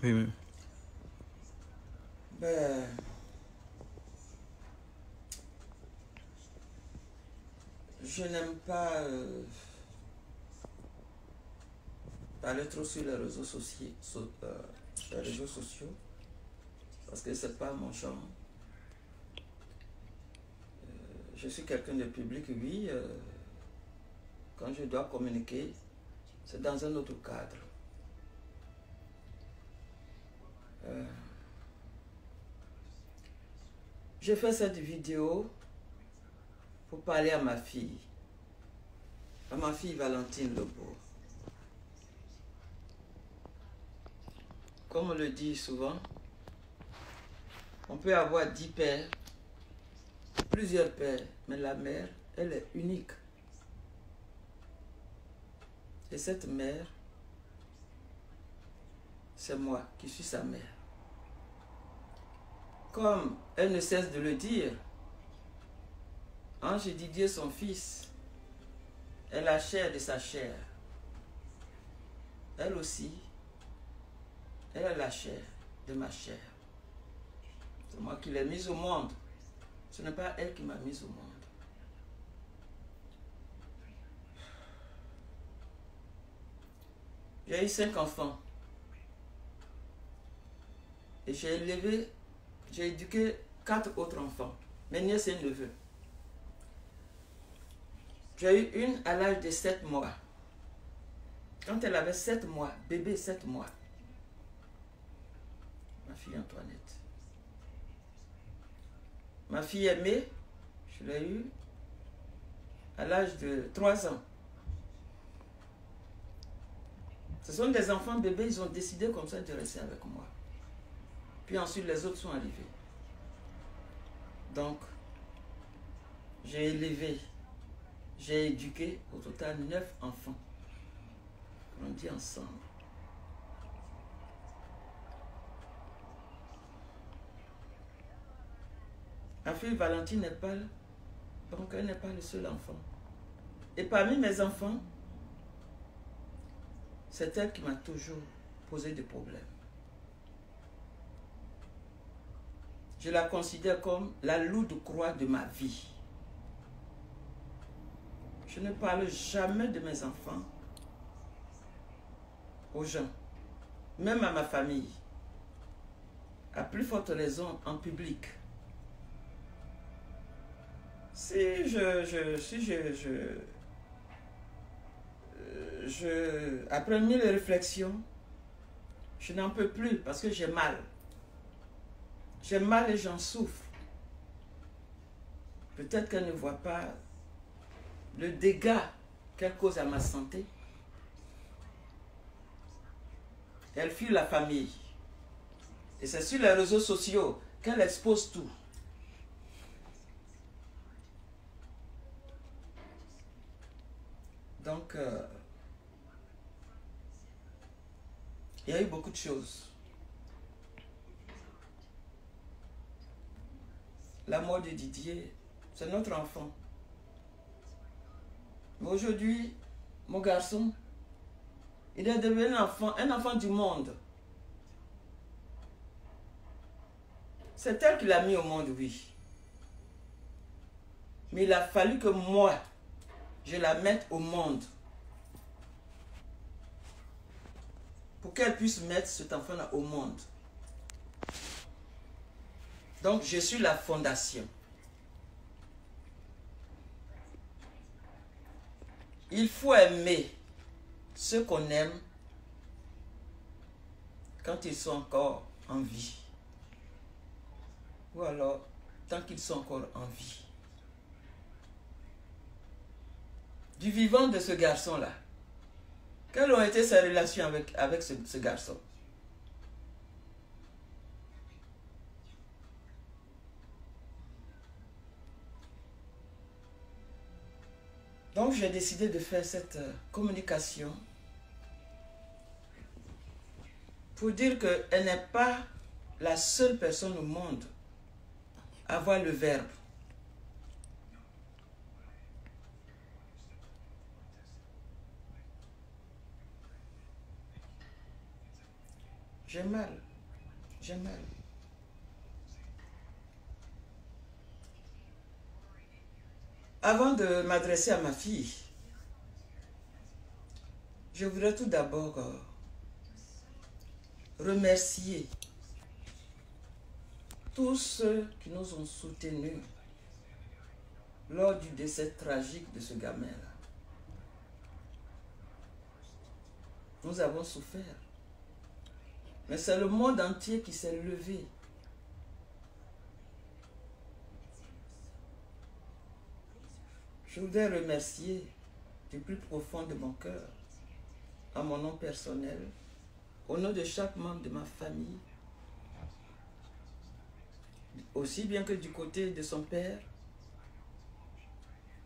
Oui, oui. Ben, je n'aime pas parler trop sur les réseaux sociaux, parce que c'est pas mon genre. Je suis quelqu'un de public, oui. Quand je dois communiquer, c'est dans un autre cadre. J'ai fait cette vidéo pour parler à ma fille Valentine Lebourg. Comme on le dit souvent, on peut avoir 10 pères, plusieurs pères, mais la mère, elle est unique. Et cette mère, c'est moi qui suis sa mère. Comme elle ne cesse de le dire, Ange Didier, son fils, est la chair de sa chair. Elle aussi, elle est la chair de ma chair. C'est moi qui l'ai mise au monde. Ce n'est pas elle qui m'a mise au monde. J'ai eu 5 enfants. Et j'ai éduqué 4 autres enfants, mes nièces et neveux. J'ai eu une à l'âge de 7 mois. Quand elle avait 7 mois, bébé 7 mois. Ma fille Antoinette. Ma fille aimée, je l'ai eue à l'âge de 3 ans. Ce sont des enfants bébés, ils ont décidé comme ça de rester avec moi. Puis ensuite, les autres sont arrivés. Donc, j'ai élevé, j'ai éduqué au total 9 enfants. On dit ensemble. Ma fille Valentine n'est pas, donc elle n'est pas le seul enfant. Et parmi mes enfants, c'est elle qui m'a toujours posé des problèmes. Je la considère comme la lourde croix de ma vie. Je ne parle jamais de mes enfants aux gens, même à ma famille. À plus forte raison en public. Après 1000 réflexions, je n'en peux plus parce que j'ai mal. J'ai mal et j'en souffre. Peut-être qu'elle ne voit pas le dégât qu'elle cause à ma santé. Elle fuit la famille. Et c'est sur les réseaux sociaux qu'elle expose tout. Donc, il y a eu beaucoup de choses. La mort de Didier, c'est notre enfant. Mais aujourd'hui, mon garçon, il est devenu un enfant du monde. C'est elle qui l'a mis au monde, oui. Mais il a fallu que moi, je la mette au monde. Pour qu'elle puisse mettre cet enfant-là au monde. Donc, je suis la fondation. Il faut aimer ceux qu'on aime quand ils sont encore en vie. Ou alors, tant qu'ils sont encore en vie. Du vivant de ce garçon-là, quelles ont été ses relations avec ce garçon? Donc, j'ai décidé de faire cette communication pour dire qu'elle n'est pas la seule personne au monde à avoir le verbe. J'ai mal. J'ai mal. Avant de m'adresser à ma fille, je voudrais tout d'abord remercier tous ceux qui nous ont soutenus lors du décès tragique de ce gamin-là. Nous avons souffert. Mais c'est le monde entier qui s'est levé. Je voudrais remercier du plus profond de mon cœur, à mon nom personnel, au nom de chaque membre de ma famille, aussi bien que du côté de son père,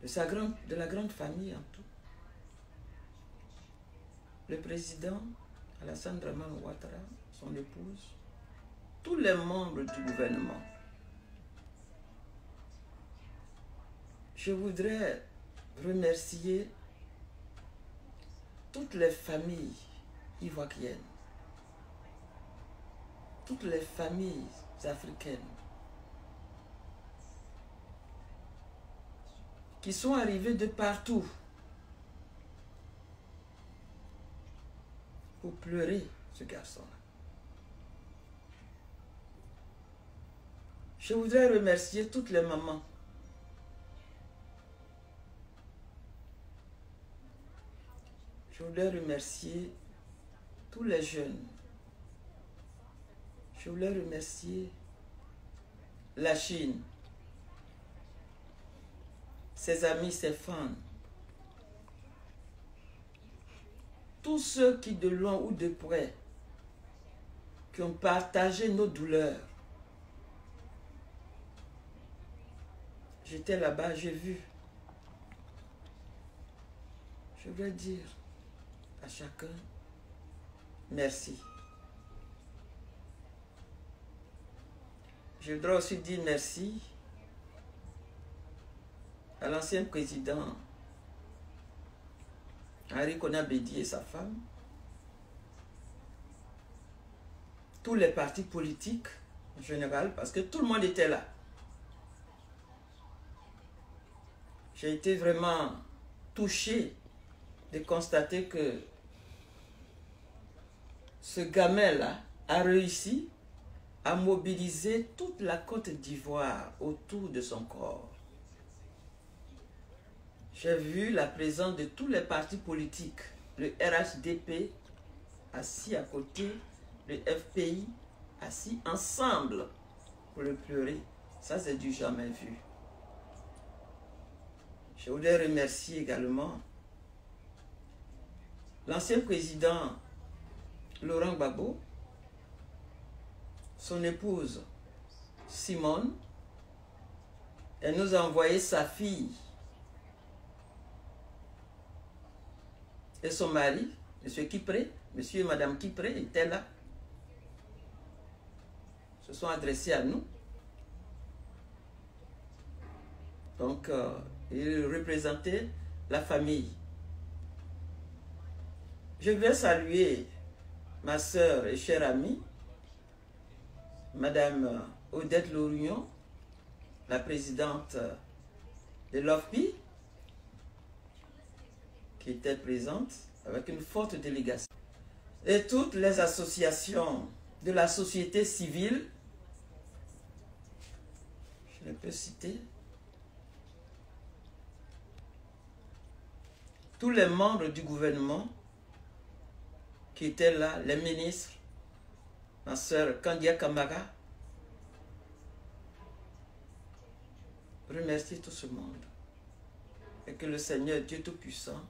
de la grande famille en tout. Le président, Alassane Dramane Ouattara, son épouse, tous les membres du gouvernement. Je voudrais remercier toutes les familles ivoiriennes, toutes les familles africaines qui sont arrivées de partout pour pleurer ce garçon-là. Je voudrais remercier toutes les mamans. Je voudrais remercier tous les jeunes. Je voulais remercier la Chine, ses amis, ses fans, tous ceux qui de loin ou de près, qui ont partagé nos douleurs. J'étais là-bas, j'ai vu. Je veux dire à chacun, merci. Je voudrais aussi dire merci à l'ancien président Henri Konan Bédié et sa femme, tous les partis politiques en général, parce que tout le monde était là. J'ai été vraiment touché de constater que ce gamin-là a réussi à mobiliser toute la Côte d'Ivoire autour de son corps. J'ai vu la présence de tous les partis politiques, le RHDP assis à côté, le FPI assis ensemble pour le pleurer. Ça, c'est du jamais vu. Je voudrais remercier également l'ancien président Laurent Gbagbo, son épouse Simone. Elle nous a envoyé sa fille et son mari, M. Kipré, M. et Mme Kipré étaient là, se sont adressés à nous. Donc, ils représentaient la famille. Je vais saluer ma sœur et chère amie, Madame Odette Lorignon, la présidente de l'OFPI, qui était présente avec une forte délégation. Et toutes les associations de la société civile, je les peux citer, tous les membres du gouvernement qui étaient là, les ministres, ma sœur Kandia Kamara, remercier tout ce monde et que le Seigneur Dieu Tout-Puissant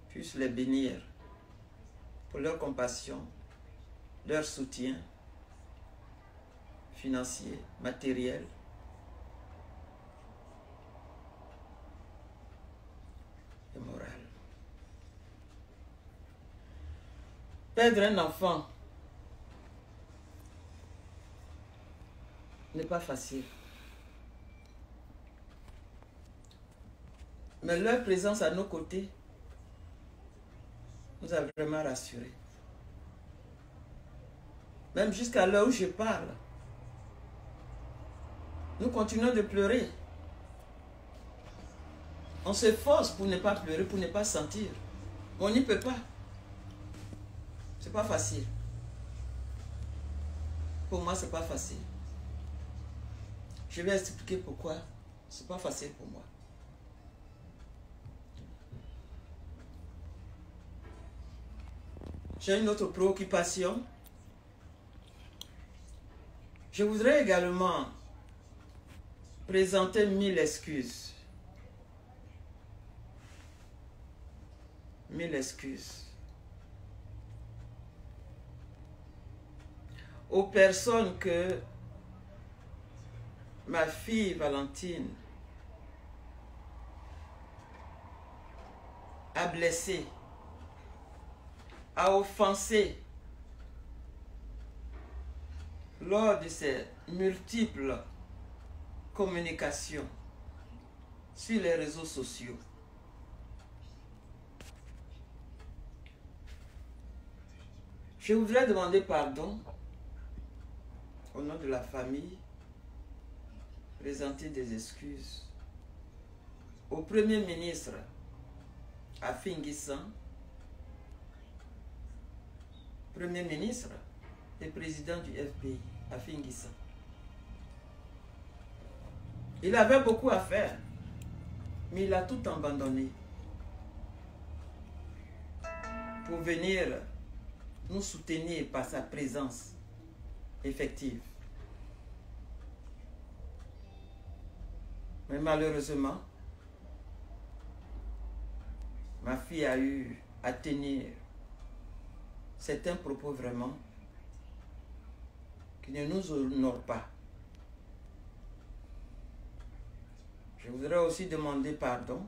puisse les bénir pour leur compassion, leur soutien financier, matériel. Et moral. Perdre un enfant n'est pas facile. Mais leur présence à nos côtés nous a vraiment rassurés. Même jusqu'à l'heure où je parle. Nous continuons de pleurer. On se force pour ne pas pleurer, pour ne pas sentir. On n'y peut pas. C'est pas facile. Pour moi, c'est pas facile. Je vais expliquer pourquoi c'est pas facile pour moi. J'ai une autre préoccupation. Je voudrais également présenter 1000 excuses. 1000 excuses. Aux personnes que ma fille Valentine a blessées, a offensé lors de ces multiples communications sur les réseaux sociaux. Je voudrais demander pardon au nom de la famille, présenter des excuses au Premier ministre Affi N'Guessan, Premier ministre et président du FPI, Affi N'Guessan. Il avait beaucoup à faire, mais il a tout abandonné pour venir nous soutenir par sa présence effective. Mais malheureusement, ma fille a eu à tenir certains propos vraiment qui ne nous honorent pas. Je voudrais aussi demander pardon,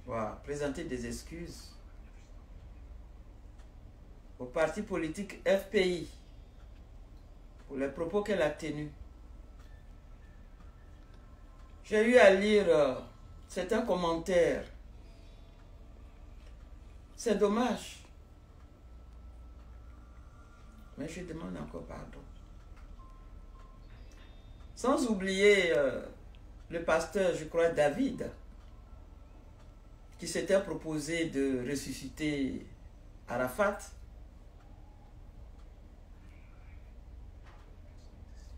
voilà, présenter des excuses au parti politique FPI pour les propos qu'elle a tenus. J'ai eu à lire certains commentaires. C'est dommage. Mais je demande encore pardon. Sans oublier le pasteur, je crois, David, qui s'était proposé de ressusciter Arafat.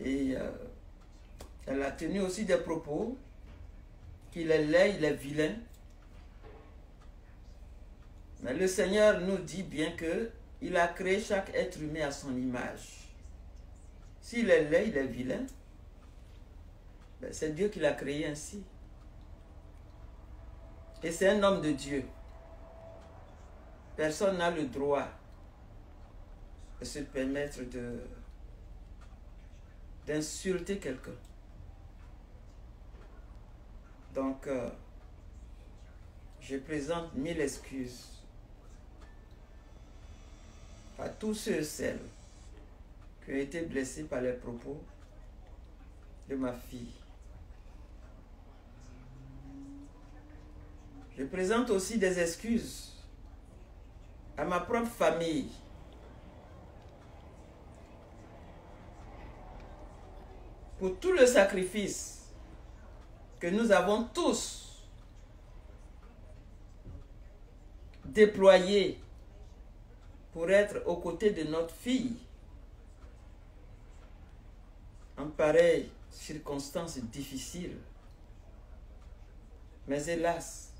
Et elle a tenu aussi des propos qu'il est laid, il est vilain. Mais le Seigneur nous dit bien que il a créé chaque être humain à son image. S'il est laid, il est vilain, ben c'est Dieu qui l'a créé ainsi. Et c'est un homme de Dieu. Personne n'a le droit de se permettre d'insulter quelqu'un. Donc, je présente 1000 excuses à tous ceux et celles qui ont été blessés par les propos de ma fille. Je présente aussi des excuses à ma propre famille. Pour tout le sacrifice que nous avons tous déployé pour être aux côtés de notre fille en pareilles circonstances difficiles. Mais hélas,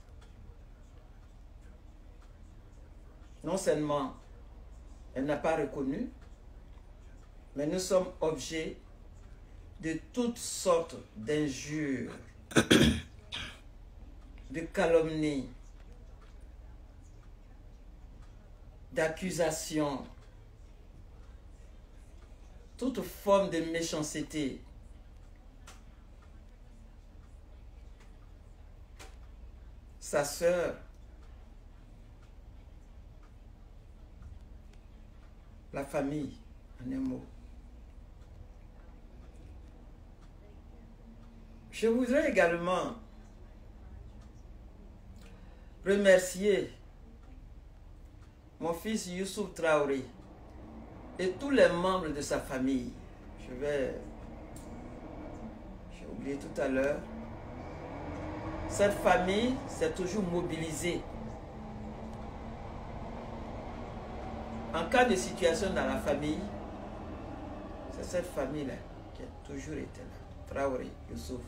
non seulement elle n'a pas reconnu, mais nous sommes objets de toutes sortes d'injures, de calomnies, d'accusations, toute forme de méchanceté. Sa sœur, la famille, en un mot. Je voudrais également remercier mon fils Youssouf Traoré, et tous les membres de sa famille. J'ai oublié tout à l'heure. Cette famille s'est toujours mobilisée. En cas de situation dans la famille, c'est cette famille-là qui a toujours été là. Traoré, Youssouf.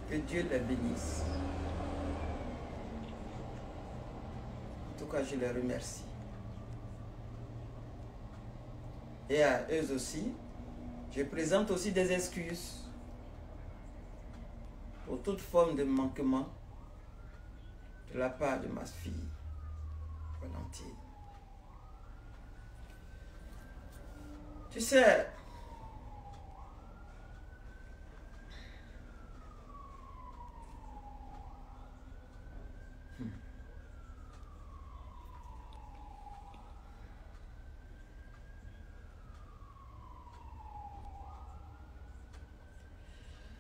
Que Dieu les bénisse. En tout cas, je les remercie. Et à eux aussi, je présente aussi des excuses pour toute forme de manquement de la part de ma fille, Valentine. Tu sais,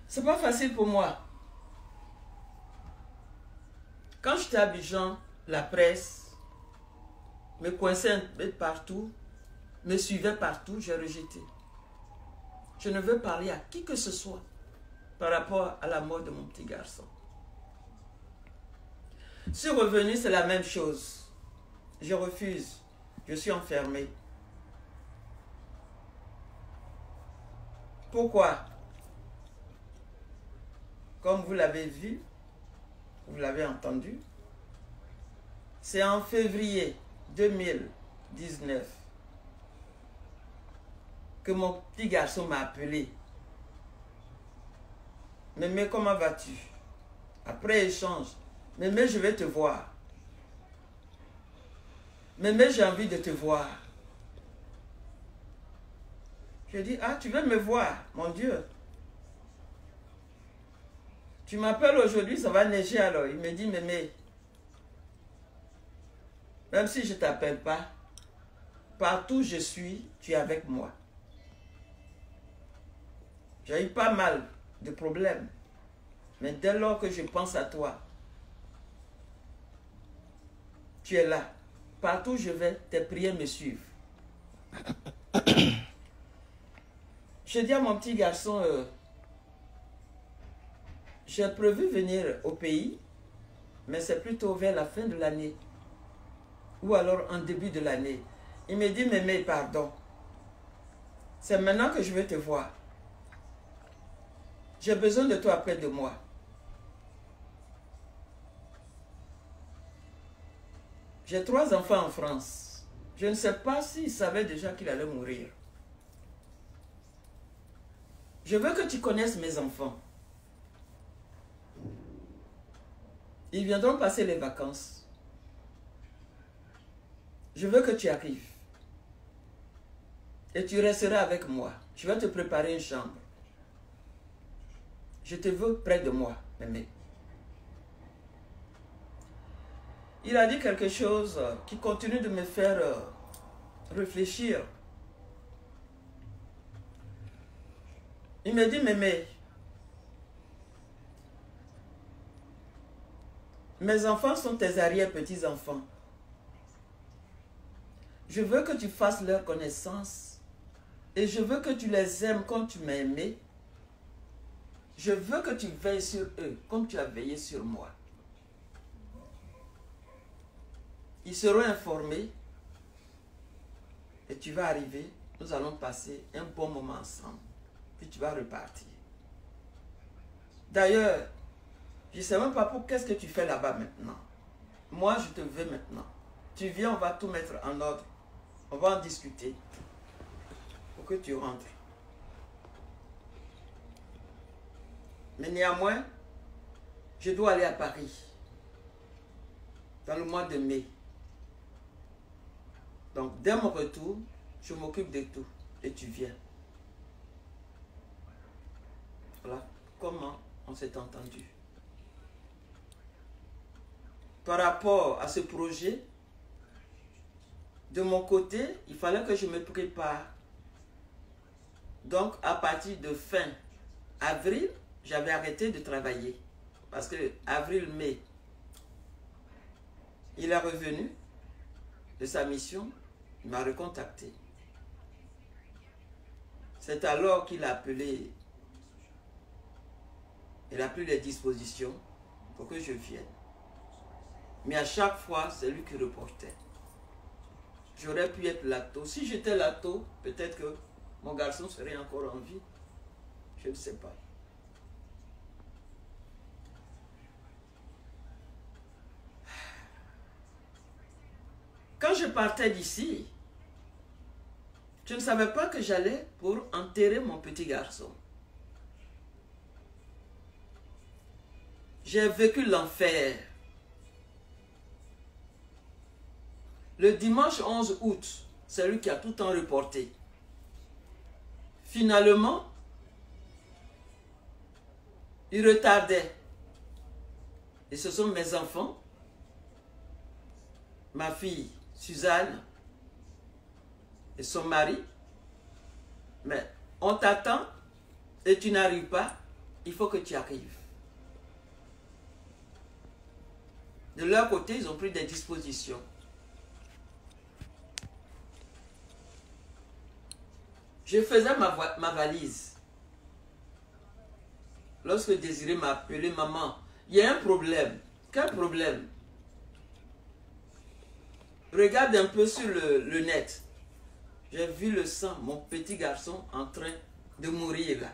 c'est pas facile pour moi. Quand j'étais à Abidjan, la presse me coinçait un peu partout, me suivait partout, j'ai rejeté. Je ne veux parler à qui que ce soit par rapport à la mort de mon petit garçon. Je suis revenu, c'est la même chose. Je refuse. Je suis enfermé. Pourquoi? Comme vous l'avez vu, vous l'avez entendu, c'est en février 2019 que mon petit garçon m'a appelé. Mémé, comment vas-tu? Après échange, Mémé, je vais te voir. Mémé, j'ai envie de te voir. Je dis, ah, tu veux me voir? Mon Dieu. Tu m'appelles aujourd'hui, ça va neiger alors. Il me dit, Mémé, même si je ne t'appelle pas, partout où je suis, tu es avec moi. J'ai eu pas mal de problèmes. Mais dès lors que je pense à toi, tu es là. Partout où je vais, tes prières me suivent. Je dis à mon petit garçon, j'ai prévu venir au pays, mais c'est plutôt vers la fin de l'année. Ou alors en début de l'année. Il me dit, Mémé, pardon. C'est maintenant que je vais te voir. J'ai besoin de toi près de moi. J'ai 3 enfants en France. Je ne sais pas s'il savait déjà qu'il allait mourir. Je veux que tu connaisses mes enfants. Ils viendront passer les vacances. Je veux que tu arrives. Et tu resteras avec moi. Je vais te préparer une chambre. Je te veux près de moi, Mémé. Il a dit quelque chose qui continue de me faire réfléchir. Il me dit, Mémé, mes enfants sont tes arrière-petits-enfants. Je veux que tu fasses leur connaissance et je veux que tu les aimes comme tu m'as aimé. Je veux que tu veilles sur eux comme tu as veillé sur moi. Ils seront informés et tu vas arriver. Nous allons passer un bon moment ensemble. Puis tu vas repartir. D'ailleurs, je ne sais même pas pour qu'est-ce que tu fais là-bas maintenant. Moi, je te veux maintenant. Tu viens, on va tout mettre en ordre. On va en discuter pour que tu rentres. Mais néanmoins, je dois aller à Paris dans le mois de mai. Donc, dès mon retour, je m'occupe de tout et tu viens. Voilà comment on s'est entendu. Par rapport à ce projet, de mon côté, il fallait que je me prépare. Donc, à partir de fin avril, j'avais arrêté de travailler. Parce que avril-mai, il est revenu de sa mission. Il m'a recontacté. C'est alors qu'il a appelé. Il a pris les dispositions pour que je vienne. Mais à chaque fois, c'est lui qui reportait. J'aurais pu être Lato. Si j'étais Lato, peut-être que mon garçon serait encore en vie. Je ne sais pas. Quand je partais d'ici, je ne savais pas que j'allais pour enterrer mon petit garçon. J'ai vécu l'enfer. Le dimanche 11 août, c'est lui qui a tout le temps reporté. Finalement, il retardait. Et ce sont mes enfants, ma fille Suzanne et son mari. Mais on t'attend et tu n'arrives pas, il faut que tu arrives. De leur côté, ils ont pris des dispositions. Je faisais ma valise. Lorsque Désiré m'a appelé, maman, il y a un problème. Quel problème? Regarde un peu sur le net. J'ai vu le sang, mon petit garçon en train de mourir là.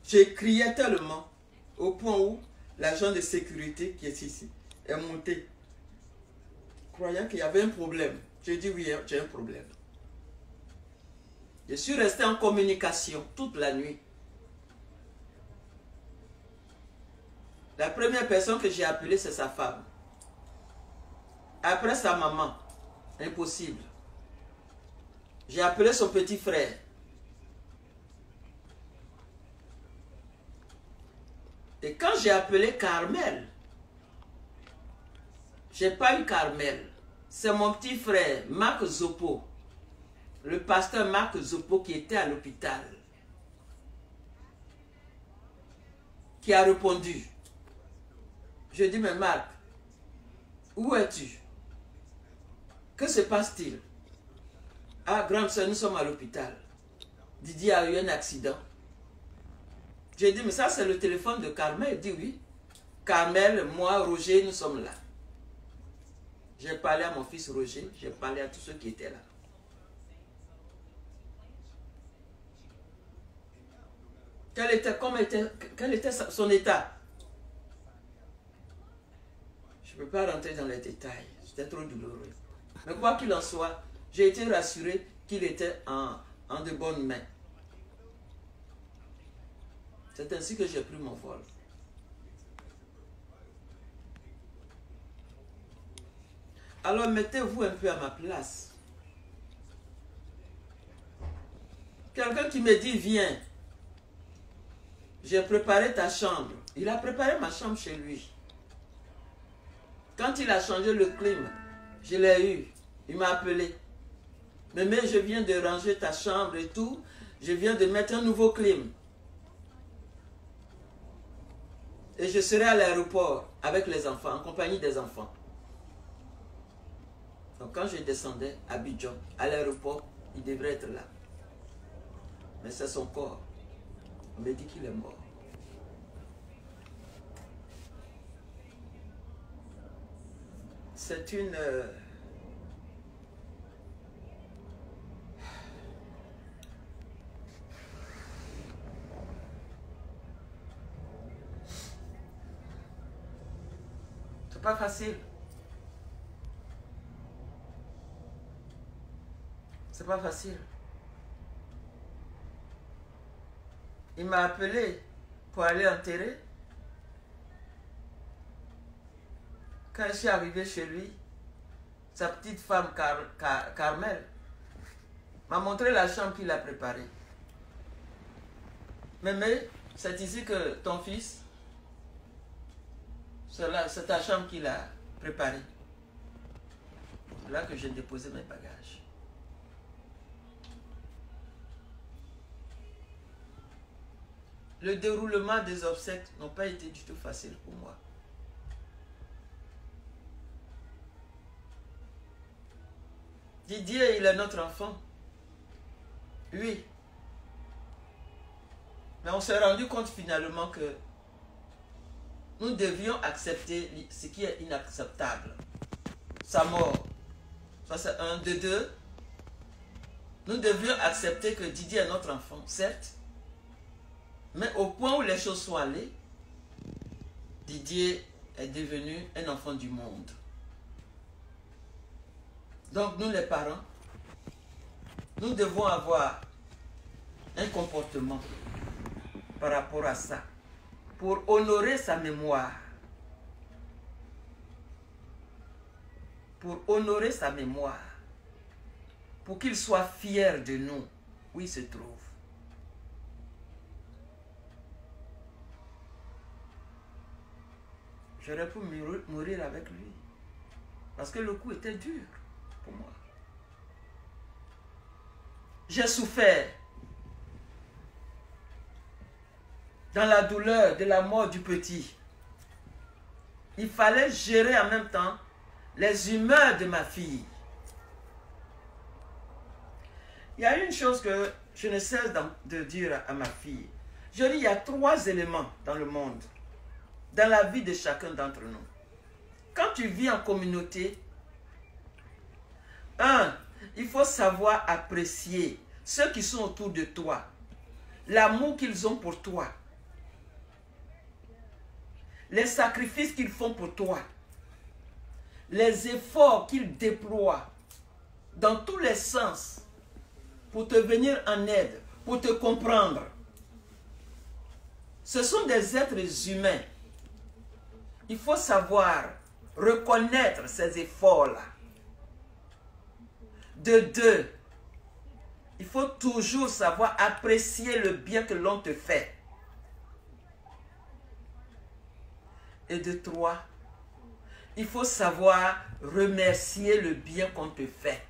J'ai crié tellement au point où l'agent de sécurité qui est ici est monté, croyant qu'il y avait un problème. J'ai dit oui, j'ai un problème. Je suis resté en communication toute la nuit. La première personne que j'ai appelée, c'est sa femme. Après sa maman. Impossible. J'ai appelé son petit frère. Et quand j'ai appelé Carmel, j'ai pas eu Carmel. C'est mon petit frère, Marc Zopo. Le pasteur Marc Zopo qui était à l'hôpital. Qui a répondu. Je dis, mais Marc, où es-tu? Que se passe-t-il? Ah, grande soeur, nous sommes à l'hôpital. Didier a eu un accident. J'ai dit, mais ça c'est le téléphone de Carmel. Il dit oui. Carmel, moi, Roger, nous sommes là. J'ai parlé à mon fils Roger, j'ai parlé à tous ceux qui étaient là. Quel était son état? Je ne peux pas rentrer dans les détails, c'était trop douloureux. Mais quoi qu'il en soit, j'ai été rassuré qu'il était en de bonnes mains. C'est ainsi que j'ai pris mon vol. Alors mettez-vous un peu à ma place. Quelqu'un qui me dit, viens, j'ai préparé ta chambre. Il a préparé ma chambre chez lui. Quand il a changé le clim, je l'ai eu. Il m'a appelé. Mais je viens de ranger ta chambre et tout. Je viens de mettre un nouveau clim. Et je serai à l'aéroport avec les enfants, en compagnie des enfants. Donc quand je descendais à Abidjan, à l'aéroport, il devrait être là. Mais c'est son corps. On me dit qu'il est mort. C'est une... C'est pas facile. C'est pas facile. Il m'a appelé pour aller enterrer. Quand je suis arrivé chez lui, sa petite femme Carmel m'a montré la chambre qu'il a préparée. Mais c'est ici que ton fils, c'est ta chambre qu'il a préparée. C'est là que j'ai déposé mes bagages. Le déroulement des obsèques n'a pas été du tout facile pour moi. Didier, il est notre enfant. Oui. Mais on s'est rendu compte finalement que nous devions accepter ce qui est inacceptable. Sa mort. Ça c'est un. De deux, nous devions accepter que Didier est notre enfant, certes. Mais au point où les choses sont allées, Didier est devenu un enfant du monde. Donc nous les parents, nous devons avoir un comportement par rapport à ça, pour honorer sa mémoire. Pour honorer sa mémoire. Pour qu'il soit fier de nous, où il se trouve. J'aurais pu mourir avec lui. Parce que le coup était dur pour moi. J'ai souffert dans la douleur de la mort du petit. Il fallait gérer en même temps les humeurs de ma fille. Il y a une chose que je ne cesse de dire à ma fille. Je dis, il y a 3 éléments dans le monde, dans la vie de chacun d'entre nous. Quand tu vis en communauté, 1, il faut savoir apprécier ceux qui sont autour de toi, l'amour qu'ils ont pour toi, les sacrifices qu'ils font pour toi, les efforts qu'ils déploient dans tous les sens pour te venir en aide, pour te comprendre. Ce sont des êtres humains. Il faut savoir reconnaître ces efforts-là. De 2, il faut toujours savoir apprécier le bien que l'on te fait. Et de 3, il faut savoir remercier le bien qu'on te fait.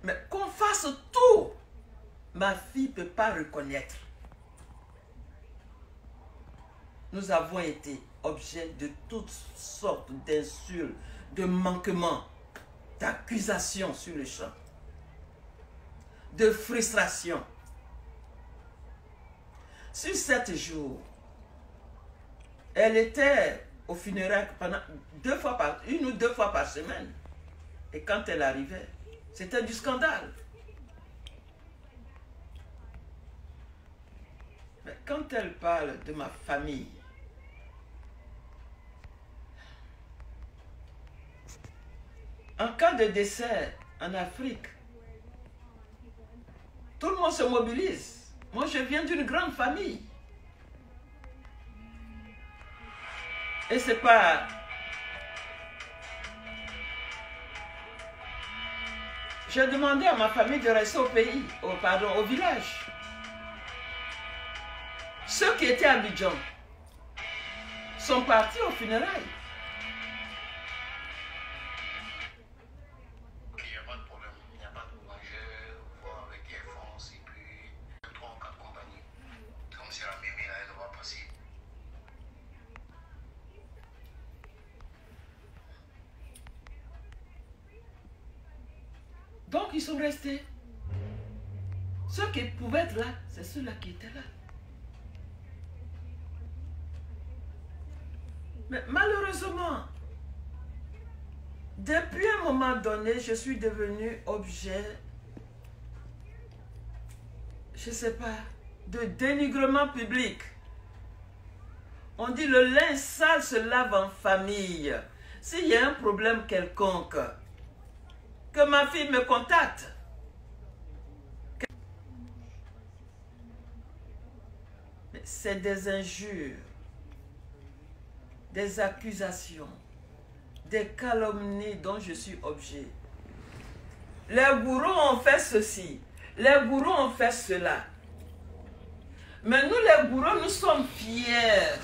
Mais qu'on fasse tout, ma fille ne peut pas reconnaître. Nous avons été objet de toutes sortes d'insultes, de manquements, d'accusations sur le champ, de frustration. Sur 7 jours, elle était au funérailles pendant 1 ou 2 fois par semaine. Et quand elle arrivait, c'était du scandale. Mais quand elle parle de ma famille, en cas de décès en Afrique, tout le monde se mobilise. Moi, je viens d'une grande famille. Et c'est pas... J'ai demandé à ma famille de rester au pays, au village. Ceux qui étaient à Abidjan sont partis aux funérailles. Donc ils sont restés. Ceux qui pouvaient être là, c'est ceux-là qui étaient là. Mais malheureusement, depuis un moment donné, je suis devenu objet, je ne sais pas, de dénigrement public. On dit le linge sale se lave en famille. S'il y a un problème quelconque, que ma fille me contacte. C'est des injures, des accusations, des calomnies dont je suis objet. Les gourous ont fait ceci, les gourous ont fait cela. Mais nous les gourous, nous sommes fiers.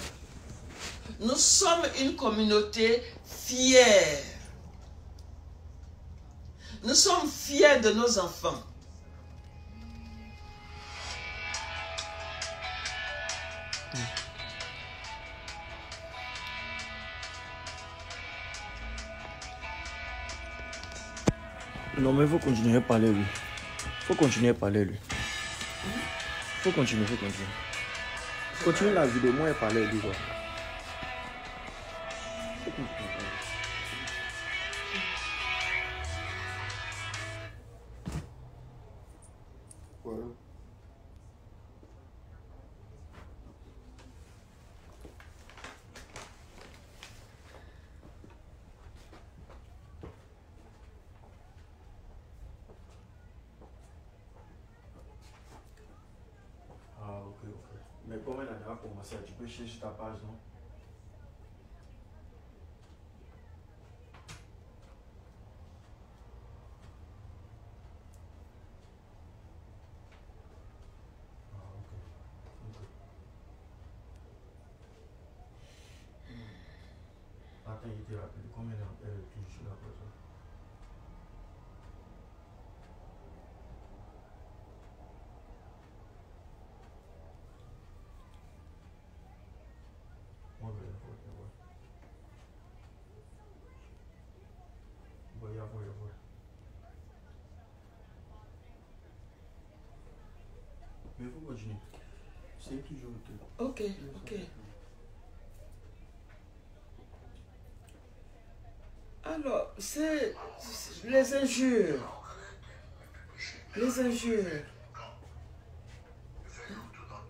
Nous sommes une communauté fière. Nous sommes fiers de nos enfants. Non, mais il faut continuer à parler, lui. Faut continuer à parler, lui. Faut continuer. Continue la vidéo, moi, et parler, lui, quoi. Faut continuer à parler. Voilà. Ah, ok. Mais comme elle a déjà commencé, tu peux chercher ta page, non? Ah, ok. Attends, il était rappelé. Combien elle touche là pour ça? Moi, je vais voir. Il va y avoir. Mais il faut continuer. C'est toujours le Ok. Alors, c'est les injures.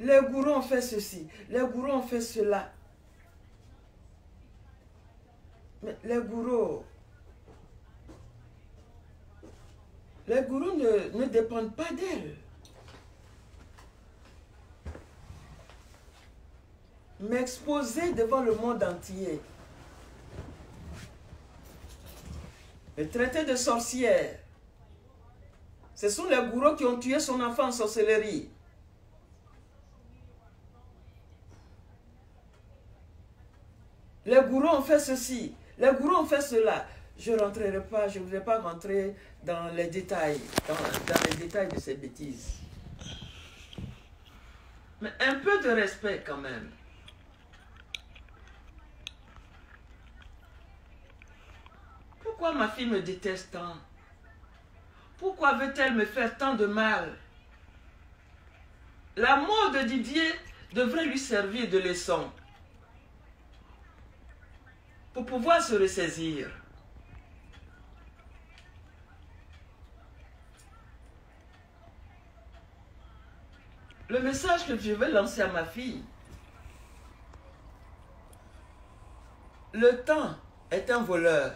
Les gourous ont fait ceci, les gourous ont fait cela. Mais les gourous ne dépendent pas d'elle. M'exposer devant le monde entier. Le traité de sorcière. Ce sont les gourous qui ont tué son enfant en sorcellerie. Les gourous ont fait ceci, les gourous ont fait cela. Je ne rentrerai pas, je ne voudrais pas rentrer dans les détails, dans les détails de ces bêtises. Mais un peu de respect quand même. Pourquoi ma fille me déteste tant? Pourquoi veut-elle me faire tant de mal? La mort de Didier devrait lui servir de leçon pour pouvoir se ressaisir. Le message que je vais lancer à ma fille: le temps est un voleur.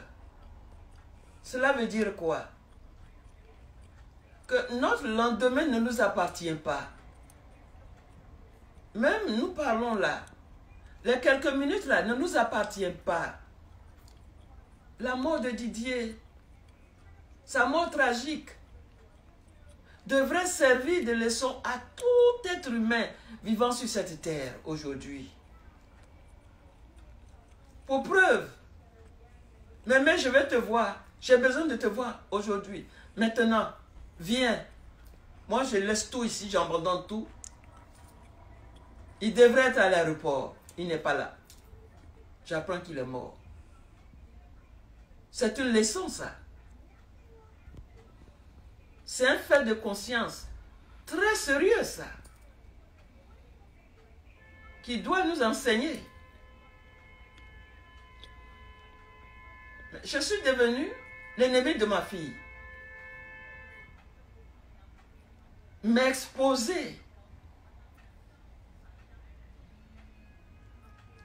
Cela veut dire quoi? Que notre lendemain ne nous appartient pas. Même nous parlons là, les quelques minutes là ne nous appartiennent pas. La mort de Didier, sa mort tragique, devrait servir de leçon à tout être humain vivant sur cette terre aujourd'hui. Pour preuve, mais je vais te voir, j'ai besoin de te voir aujourd'hui. Maintenant, viens. Moi, je laisse tout ici, j'abandonne tout. Il devrait être à l'aéroport, il n'est pas là. J'apprends qu'il est mort. C'est une leçon, ça. C'est un fait de conscience très sérieux, ça, qui doit nous enseigner. Je suis devenu l'ennemi de ma fille. M'exposer.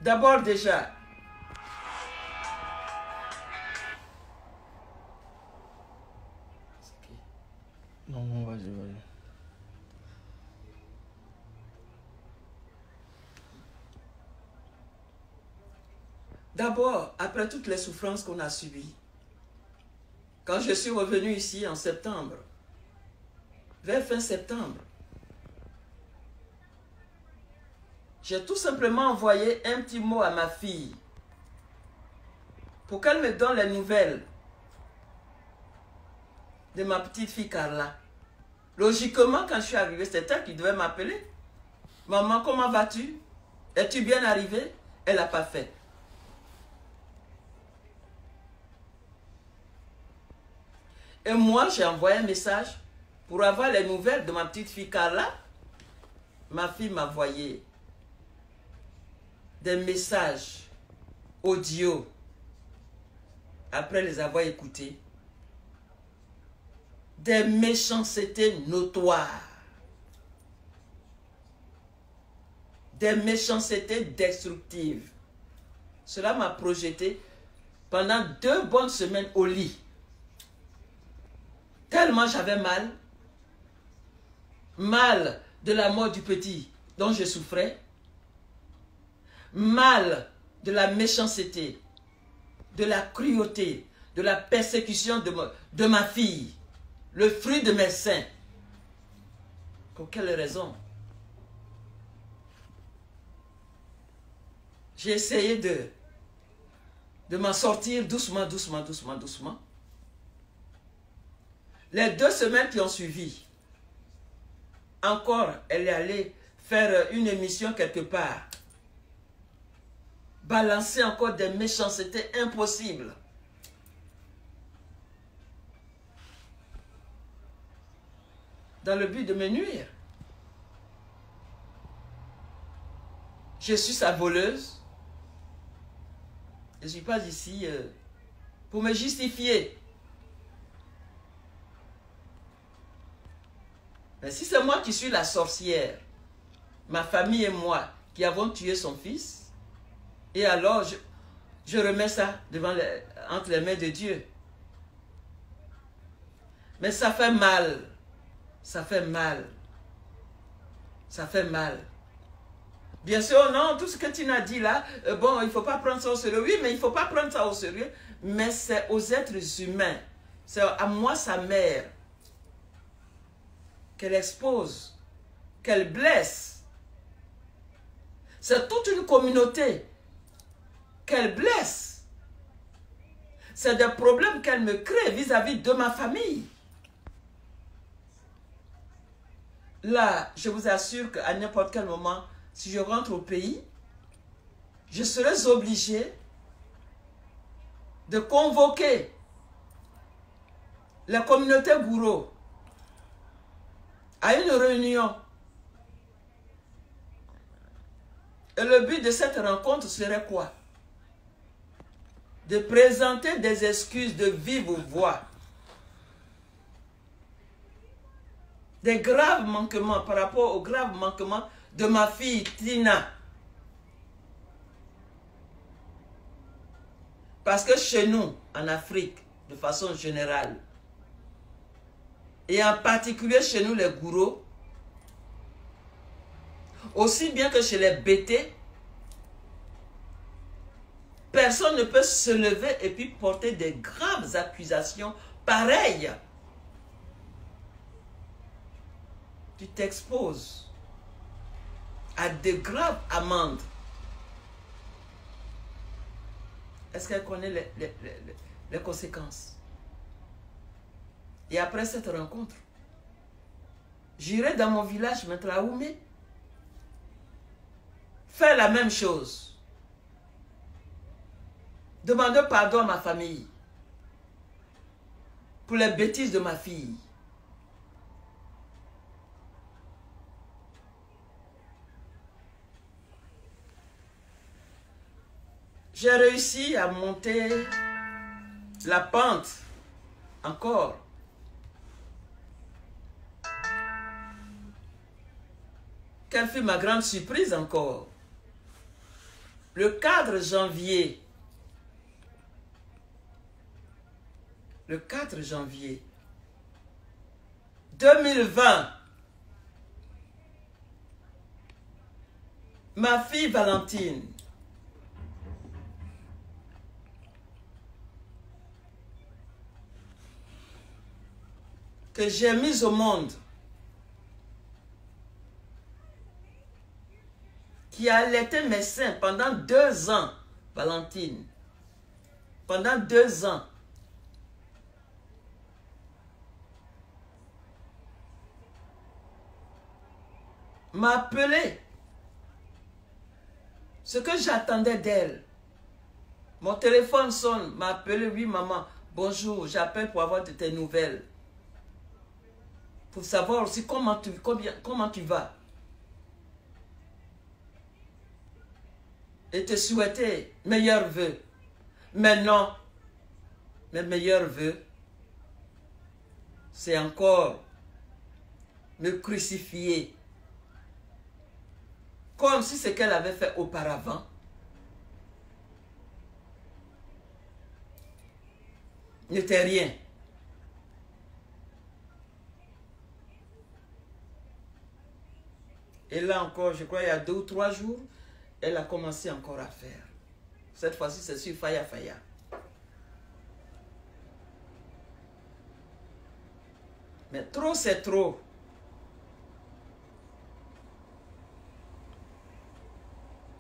D'abord déjà, non, vas-y. d'abord, après toutes les souffrances qu'on a subies, quand je suis revenu ici en septembre, vers fin septembre, j'ai tout simplement envoyé un petit mot à ma fille pour qu'elle me donne les nouvelles de ma petite fille Carla. Logiquement, quand je suis arrivée, c'était elle qui devait m'appeler. Maman, comment vas-tu? Es-tu bien arrivée? Elle n'a pas fait. Et moi, j'ai envoyé un message pour avoir les nouvelles de ma petite fille Carla. Ma fille m'a envoyé des messages audio après les avoir écoutés. Des méchancetés notoires. Des méchancetés destructives. Cela m'a projeté pendant 2 bonnes semaines au lit. Tellement j'avais mal. Mal de la mort du petit dont je souffrais. Mal de la méchanceté, de la cruauté, de la persécution de ma fille. Le fruit de mes seins. Pour quelle raison? J'ai essayé de m'en sortir doucement. Les 2 semaines qui ont suivi, encore, elle est allée faire une émission quelque part. Balancer encore des méchancetés impossibles. Dans le but de me nuire. Je suis sa voleuse. Je ne suis pas ici pour me justifier. Mais si c'est moi qui suis la sorcière, ma famille et moi qui avons tué son fils, et alors je remets ça entre les mains de Dieu. Mais ça fait mal. Ça fait mal. Ça fait mal. Bien sûr, non, tout ce que tu m'as dit là, bon, il ne faut pas prendre ça au sérieux. Oui, mais il ne faut pas prendre ça au sérieux. Mais c'est aux êtres humains. C'est à moi, sa mère, qu'elle expose, qu'elle blesse. C'est toute une communauté qu'elle blesse. C'est des problèmes qu'elle me crée vis-à-vis de ma famille. Là, je vous assure qu'à n'importe quel moment, si je rentre au pays, je serai obligé de convoquer la communauté Gouro à une réunion. Et le but de cette rencontre serait quoi? De présenter des excuses de vive voix. Des graves manquements par rapport aux graves manquements de ma fille Tina. Parce que chez nous, en Afrique, de façon générale, et en particulier chez nous les Gouro, aussi bien que chez les Bété, personne ne peut se lever et puis porter des graves accusations pareilles. Tu t'exposes à de graves amendes. Est-ce qu'elle connaît les conséquences? Et après cette rencontre, j'irai dans mon village, maintenant à Oumé, faire la même chose. Demander pardon à ma famille pour les bêtises de ma fille. J'ai réussi à monter la pente encore. Quelle fut ma grande surprise encore? Le 4 janvier, le 4 janvier 2020, ma fille Valentine, que j'ai mise au monde, qui a allaité mes seins pendant 2 ans, Valentine, pendant 2 ans. M'a appelé. Ce que j'attendais d'elle. Mon téléphone sonne, m'a appelé, oui maman, Bonjour, j'appelle pour avoir de tes nouvelles. Pour savoir aussi comment tu vas. Et te souhaiter meilleurs vœux. Mais non, mes meilleurs vœux, c'est encore me crucifier. Comme si ce qu'elle avait fait auparavant n'était rien. Et là encore, je crois il y a 2 ou 3 jours, elle a commencé encore à faire. Cette fois-ci, c'est sur Faya Faya. Mais trop, c'est trop.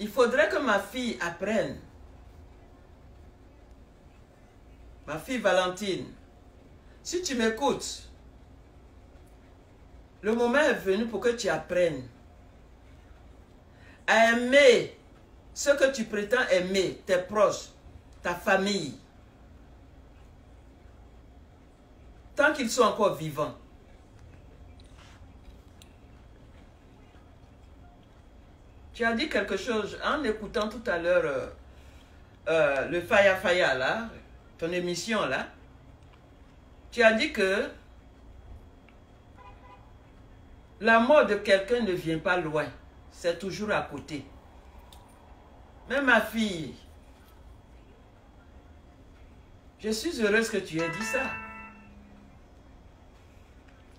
Il faudrait que ma fille apprenne. Ma fille Valentine, si tu m'écoutes, le moment est venu pour que tu apprennes à aimer ce que tu prétends aimer, tes proches, ta famille, tant qu'ils sont encore vivants. Tu as dit quelque chose en écoutant tout à l'heure le Faya Faya là, ton émission là. Tu as dit que la mort de quelqu'un ne vient pas loin, c'est toujours à côté. Mais ma fille, je suis heureuse que tu aies dit ça.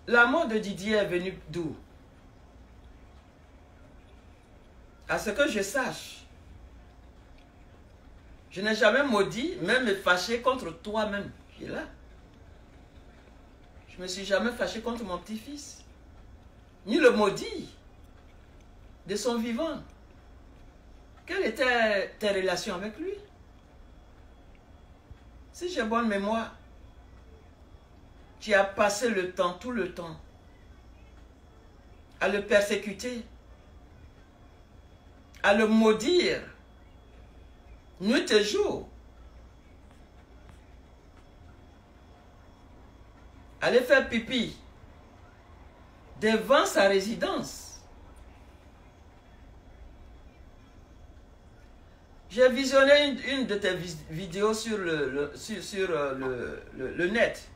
La mort de Didier est venue d'où? À ce que je sache, je n'ai jamais maudit, même me fâché contre toi-même. Tu es là. Je ne me suis jamais fâché contre mon petit-fils, ni le maudit de son vivant. Quelle était tes relations avec lui? Si j'ai bonne mémoire, tu as passé le temps, tout le temps, à le persécuter, à le maudire, nuit et jour, à aller faire pipi devant sa résidence. J'ai visionné une de tes vidéos sur le net.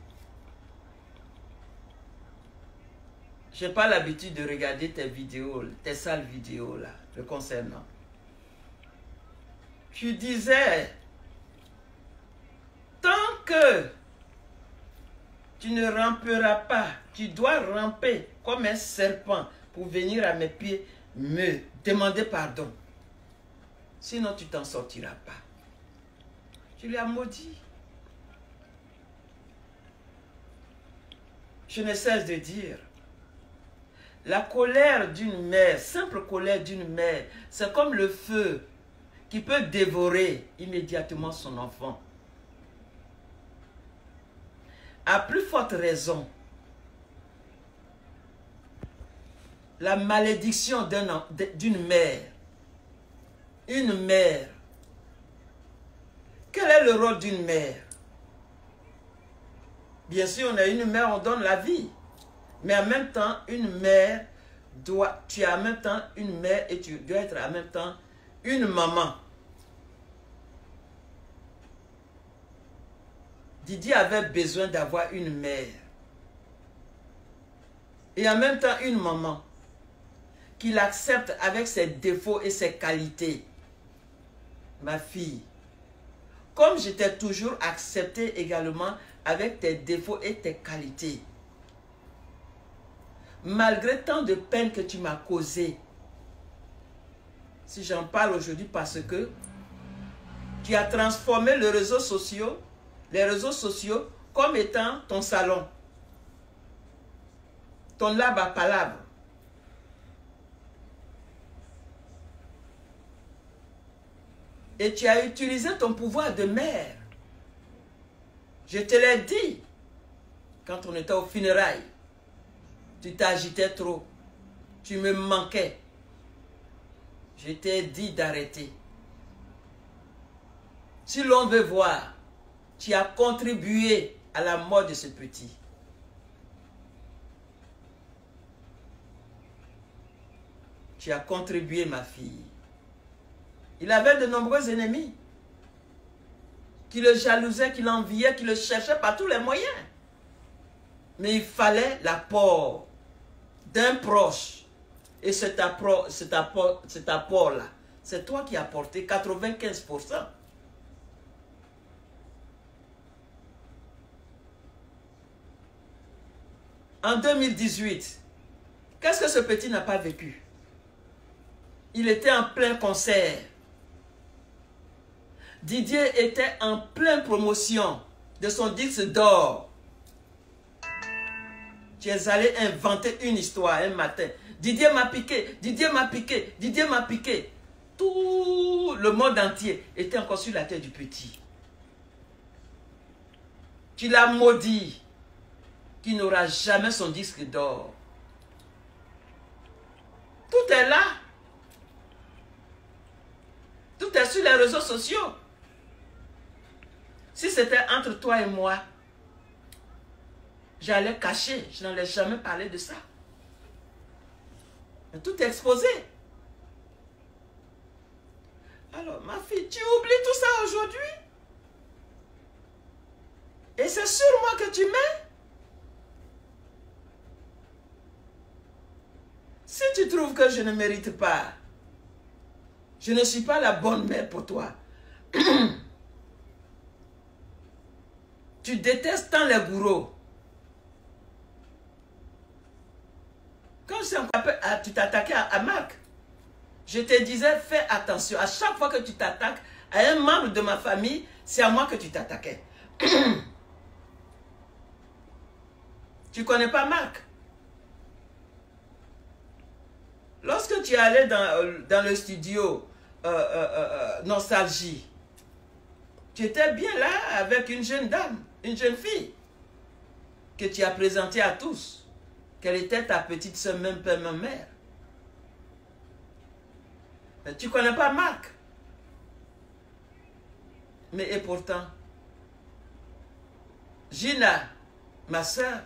Je n'ai pas l'habitude de regarder tes vidéos, tes sales vidéos là, le concernant. Tu disais, tant que tu ne ramperas pas, tu dois ramper comme un serpent pour venir à mes pieds me demander pardon. Sinon, tu t'en sortiras pas. Tu lui as maudit. Je ne cesse de dire, la colère d'une mère, simple colère d'une mère, c'est comme le feu qui peut dévorer immédiatement son enfant. À plus forte raison, la malédiction d'une mère. Une mère. Quel est le rôle d'une mère? Bien sûr, on a une mère, on donne la vie. Mais en même temps, une mère tu es en même temps une mère et tu dois être en même temps une maman. Didier avait besoin d'avoir une mère. Et en même temps une maman qu'il accepte avec ses défauts et ses qualités. Ma fille, comme je t'ai toujours accepté également avec tes défauts et tes qualités, malgré tant de peine que tu m'as causé, si j'en parle aujourd'hui parce que tu as transformé les réseaux sociaux comme étant ton salon, ton lab à palabre. Et tu as utilisé ton pouvoir de mère. Je te l'ai dit quand on était aux funérailles. Tu t'agitais trop. Tu me manquais. Je t'ai dit d'arrêter. Si l'on veut voir Tu as contribué à la mort de ce petit. Tu as contribué, ma fille. Il avait de nombreux ennemis qui le jalousaient, qui l'enviaient, qui le cherchaient par tous les moyens. Mais il fallait l'apport d'un proche. Et cet apport-là, c'est toi qui as apporté 95%. En 2018, qu'est-ce que ce petit n'a pas vécu? Il était en plein concert. Didier était en pleine promotion de son disque d'or. Tu es allé inventer une histoire un matin. Didier m'a piqué, Didier m'a piqué, Didier m'a piqué. Tout le monde entier était encore sur la tête du petit. Tu l'as maudit qu'il n'aura jamais son disque d'or. Tout est là. Tout est sur les réseaux sociaux. Si c'était entre toi et moi, j'allais cacher. Je n'allais jamais parler de ça. Mais tout est exposé. Alors, ma fille, tu oublies tout ça aujourd'hui? Et c'est sur moi que tu mets? Si tu trouves que je ne mérite pas, je ne suis pas la bonne mère pour toi. Tu détestes tant les bourreaux. Quand tu t'attaquais à Marc, je te disais, fais attention. À chaque fois que tu t'attaques à un membre de ma famille, c'est à moi que tu t'attaquais. Tu ne connais pas Marc? Lorsque tu es allé dans le studio Nostalgie, tu étais bien là avec une jeune dame, une jeune fille, que tu as présentée à tous, qu'elle était ta petite soeur, même père, même mère. Mais tu ne connais pas Marc. Mais et pourtant, Gina, ma soeur,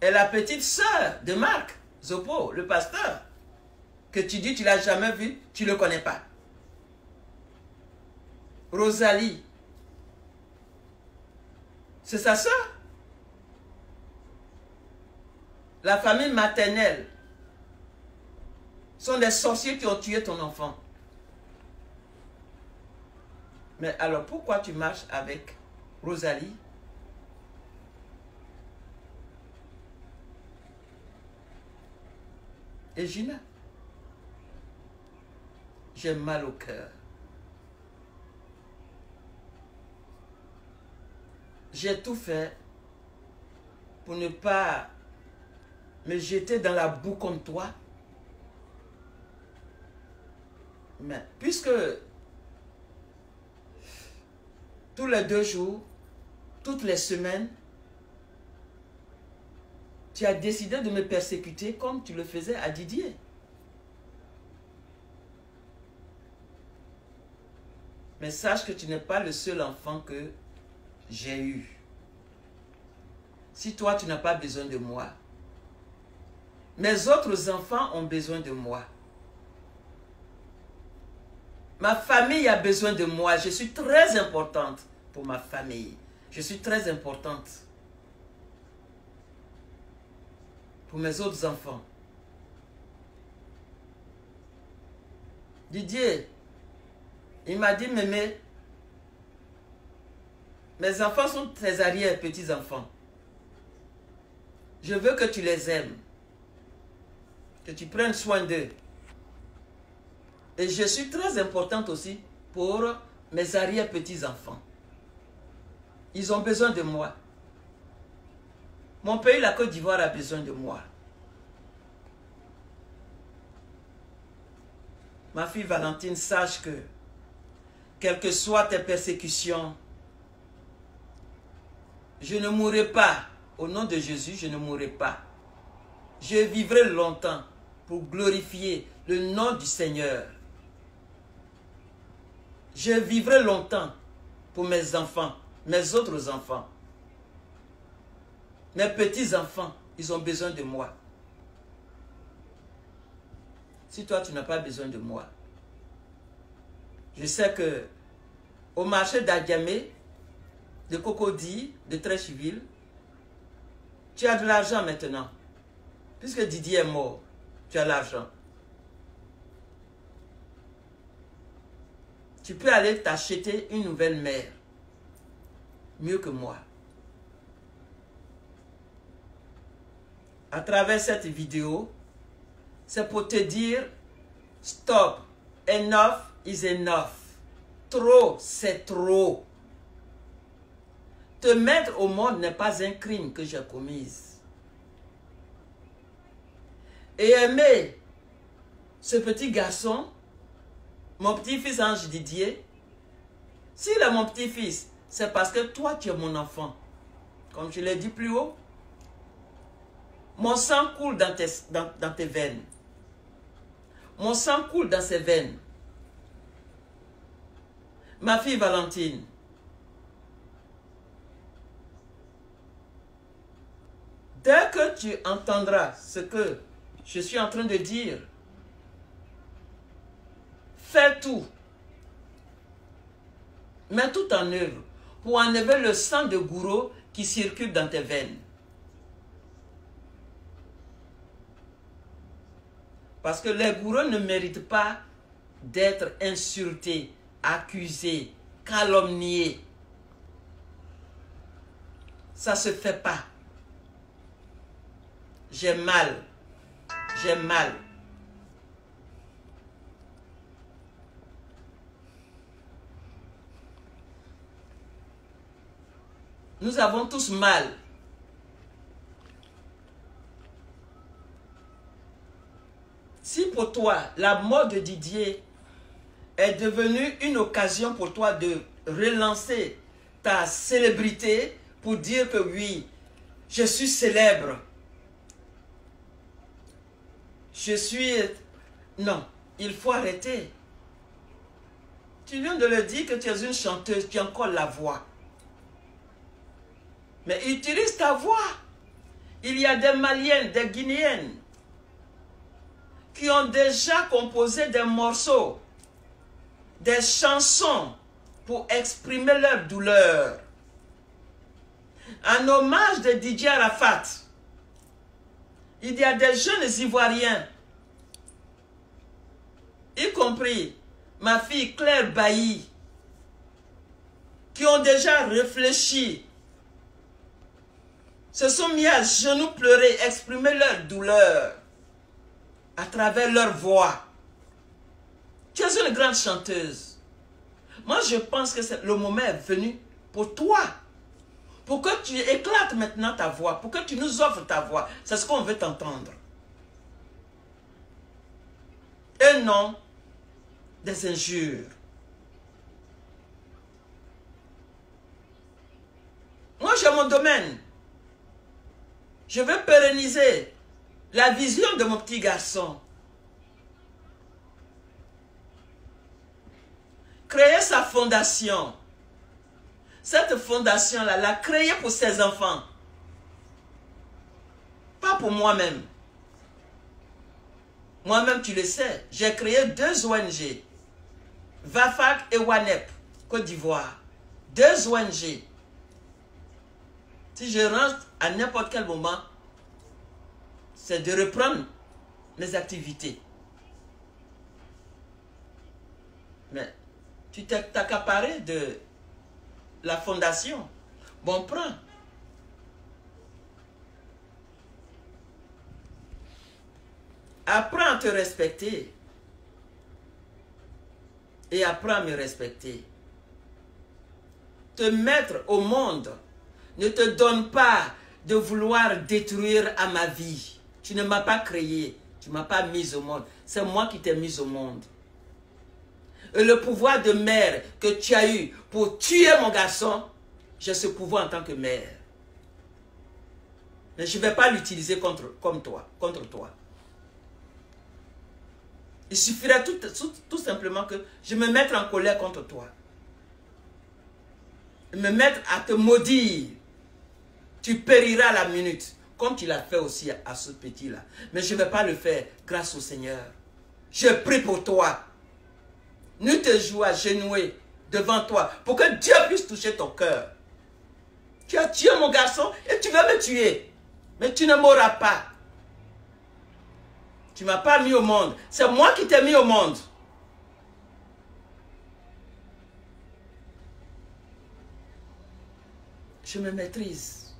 est la petite soeur de Marc Zopo, le pasteur, que tu dis tu ne l'as jamais vu, tu ne le connais pas. Rosalie, c'est sa soeur. La famille maternelle sont des sorciers qui ont tué ton enfant. Mais alors pourquoi tu marches avec Rosalie? Et Gina, j'ai mal au cœur. J'ai tout fait pour ne pas me jeter dans la boue comme toi. Mais puisque tous les 2 jours, toutes les semaines, tu as décidé de me persécuter comme tu le faisais à Didier. Mais sache que tu n'es pas le seul enfant que j'ai eu. Si toi, tu n'as pas besoin de moi, mes autres enfants ont besoin de moi. Ma famille a besoin de moi. Je suis très importante pour ma famille. Je suis très importante pour mes autres enfants. Didier, il m'a dit, Mémé, mes enfants sont tes arrière-petits-enfants. Je veux que tu les aimes, que tu prennes soin d'eux. Et je suis très importante aussi pour mes arrière-petits-enfants. Ils ont besoin de moi. Mon pays, la Côte d'Ivoire, a besoin de moi. Ma fille Valentine, sache que, quelles que soient tes persécutions, je ne mourrai pas. Au nom de Jésus, je ne mourrai pas. Je vivrai longtemps pour glorifier le nom du Seigneur. Je vivrai longtemps pour mes enfants, mes autres enfants. Mes petits-enfants, ils ont besoin de moi. Si toi, tu n'as pas besoin de moi, je sais que au marché d'Adjamé, de Cocody, de Treichville, tu as de l'argent maintenant. Puisque Didier est mort, tu as l'argent. Tu peux aller t'acheter une nouvelle mère. Mieux que moi. À travers cette vidéo, c'est pour te dire, stop, enough is enough. Trop, c'est trop. Te mettre au monde n'est pas un crime que j'ai commis. Et aimer ce petit garçon, mon petit-fils Ange Didier, s'il est mon petit-fils, c'est parce que toi, tu es mon enfant. Comme je l'ai dit plus haut, mon sang coule dans tes veines. Mon sang coule dans ses veines. Ma fille Valentine, dès que tu entendras ce que je suis en train de dire, fais tout. Mets tout en œuvre pour enlever le sang de gourou qui circule dans tes veines. Parce que les gourous ne méritent pas d'être insultés, accusés, calomniés. Ça ne se fait pas. J'ai mal. J'ai mal. Nous avons tous mal. Si pour toi, la mort de Didier est devenue une occasion pour toi de relancer ta célébrité pour dire que oui, je suis célèbre. Je suis... Non, il faut arrêter. Tu viens de le dire que tu es une chanteuse, tu as encore la voix. Mais utilise ta voix. Il y a des Maliennes, des Guinéennes qui ont déjà composé des morceaux, des chansons pour exprimer leur douleur. En hommage de Didier Arafat, il y a des jeunes Ivoiriens, y compris ma fille Claire Bailly, qui ont déjà réfléchi, se sont mis à genoux pleurer, exprimer leur douleur à travers leur voix. Tu es une grande chanteuse. Moi, je pense que le moment est venu pour toi. Pour que tu éclates maintenant ta voix. Pour que tu nous offres ta voix. C'est ce qu'on veut t'entendre. Et non des injures. Moi, j'ai mon domaine. Je veux pérenniser la vision de mon petit garçon. Créer sa fondation. Cette fondation-là, l'a créée pour ses enfants. Pas pour moi-même. Moi-même, tu le sais, j'ai créé 2 ONG. VAFAC et WANEP, Côte d'Ivoire. 2 ONG. Si je rentre à n'importe quel moment, c'est de reprendre mes activités. Mais tu t'es accaparé de la fondation. Bon, prends. Apprends à te respecter. Et apprends à me respecter. Te mettre au monde ne te donne pas de vouloir détruire à ma vie. Tu ne m'as pas créé. Tu ne m'as pas mise au monde. C'est moi qui t'ai mise au monde. Et le pouvoir de mère que tu as eu pour tuer mon garçon, j'ai ce pouvoir en tant que mère. Mais je ne vais pas l'utiliser contre toi. Il suffirait tout simplement que je me mette en colère contre toi. me mettre à te maudire. Tu périras à la minute, comme tu l'as fait aussi à ce petit-là. Mais je ne vais pas le faire grâce au Seigneur. Je prie pour toi. Nuit et jour agenouillé devant toi pour que Dieu puisse toucher ton cœur. Tu as tué mon garçon et tu veux me tuer. Mais tu ne mourras pas. Tu ne m'as pas mis au monde. C'est moi qui t'ai mis au monde. Je me maîtrise.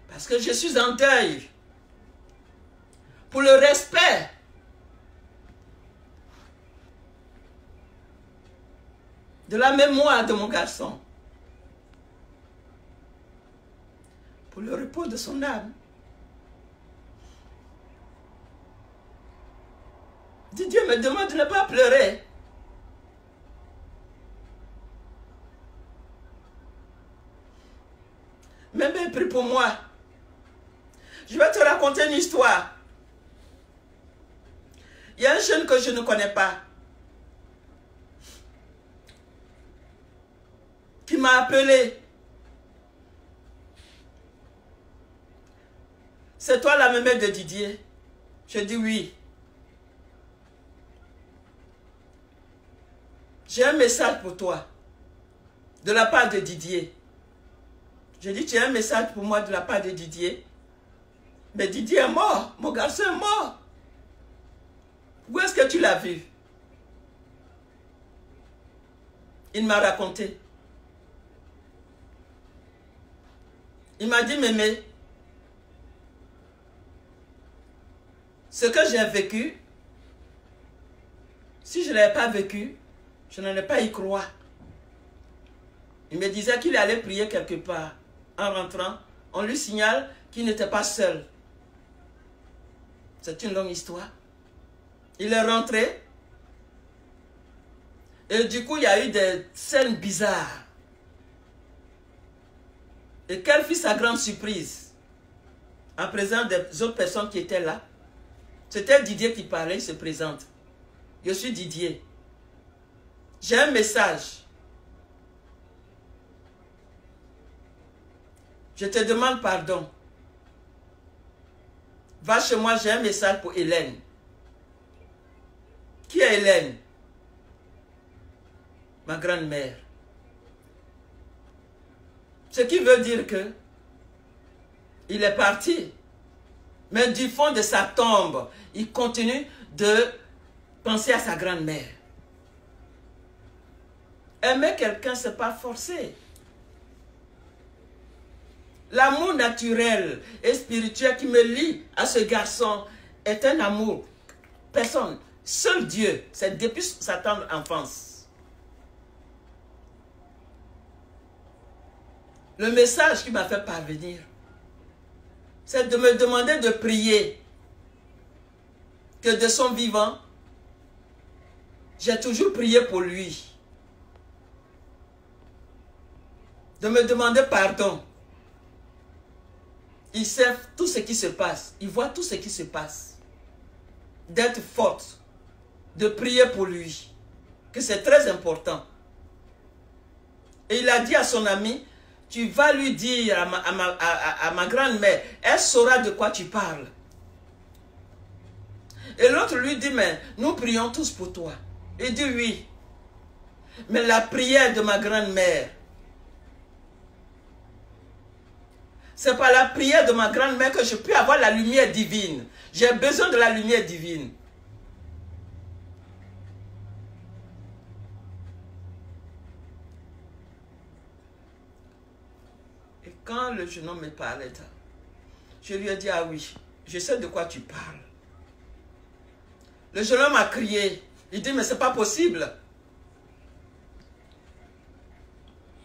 Parce que je suis en deuil. Pour le respect. De la mémoire de mon garçon. Pour le repos de son âme. Dieu me demande de ne pas pleurer. Même prie pour moi. Je vais te raconter une histoire. Il y a un jeune que je ne connais pas. Qui m'a appelé. C'est toi la mémé de Didier? Je dis oui. J'ai un message pour toi. De la part de Didier. Je dis, tu as un message pour moi de la part de Didier? Mais Didier est mort. Mon garçon est mort. Où est-ce que tu l'as vu? Il m'a raconté. Il m'a dit, mémé, ce que j'ai vécu, si je ne l'avais pas vécu, je n'en ai pas y croire. Il me disait qu'il allait prier quelque part. En rentrant, on lui signale qu'il n'était pas seul. C'est une longue histoire. Il est rentré. Et du coup, il y a eu des scènes bizarres. Et quelle fut sa grande surprise? En présence des autres personnes qui étaient là. C'était Didier qui parlait, il se présente. Je suis Didier. J'ai un message. Je te demande pardon. Va chez moi, j'ai un message pour Hélène. Qui est Hélène? Ma grand-mère. Ce qui veut dire que il est parti. Mais du fond de sa tombe, il continue de penser à sa grand-mère. Aimer quelqu'un, ce n'est pas forcé. L'amour naturel et spirituel qui me lie à ce garçon est un amour. Personne, seul Dieu, c'est depuis sa tendre enfance. Le message qu'il m'a fait parvenir, c'est de me demander de prier que de son vivant, j'ai toujours prié pour lui. De me demander pardon. Il sait tout ce qui se passe. Il voit tout ce qui se passe. D'être forte. De prier pour lui. Que c'est très important. Et il a dit à son ami, tu vas lui dire à ma grand-mère, elle saura de quoi tu parles. Et l'autre lui dit, mais nous prions tous pour toi. Il dit oui. Mais la prière de ma grand-mère, c'est par la prière de ma grand-mère que je peux avoir la lumière divine. J'ai besoin de la lumière divine. Et quand le jeune homme me parlait, je lui ai dit, ah oui, je sais de quoi tu parles. Le jeune homme a crié. Il dit, mais c'est pas possible.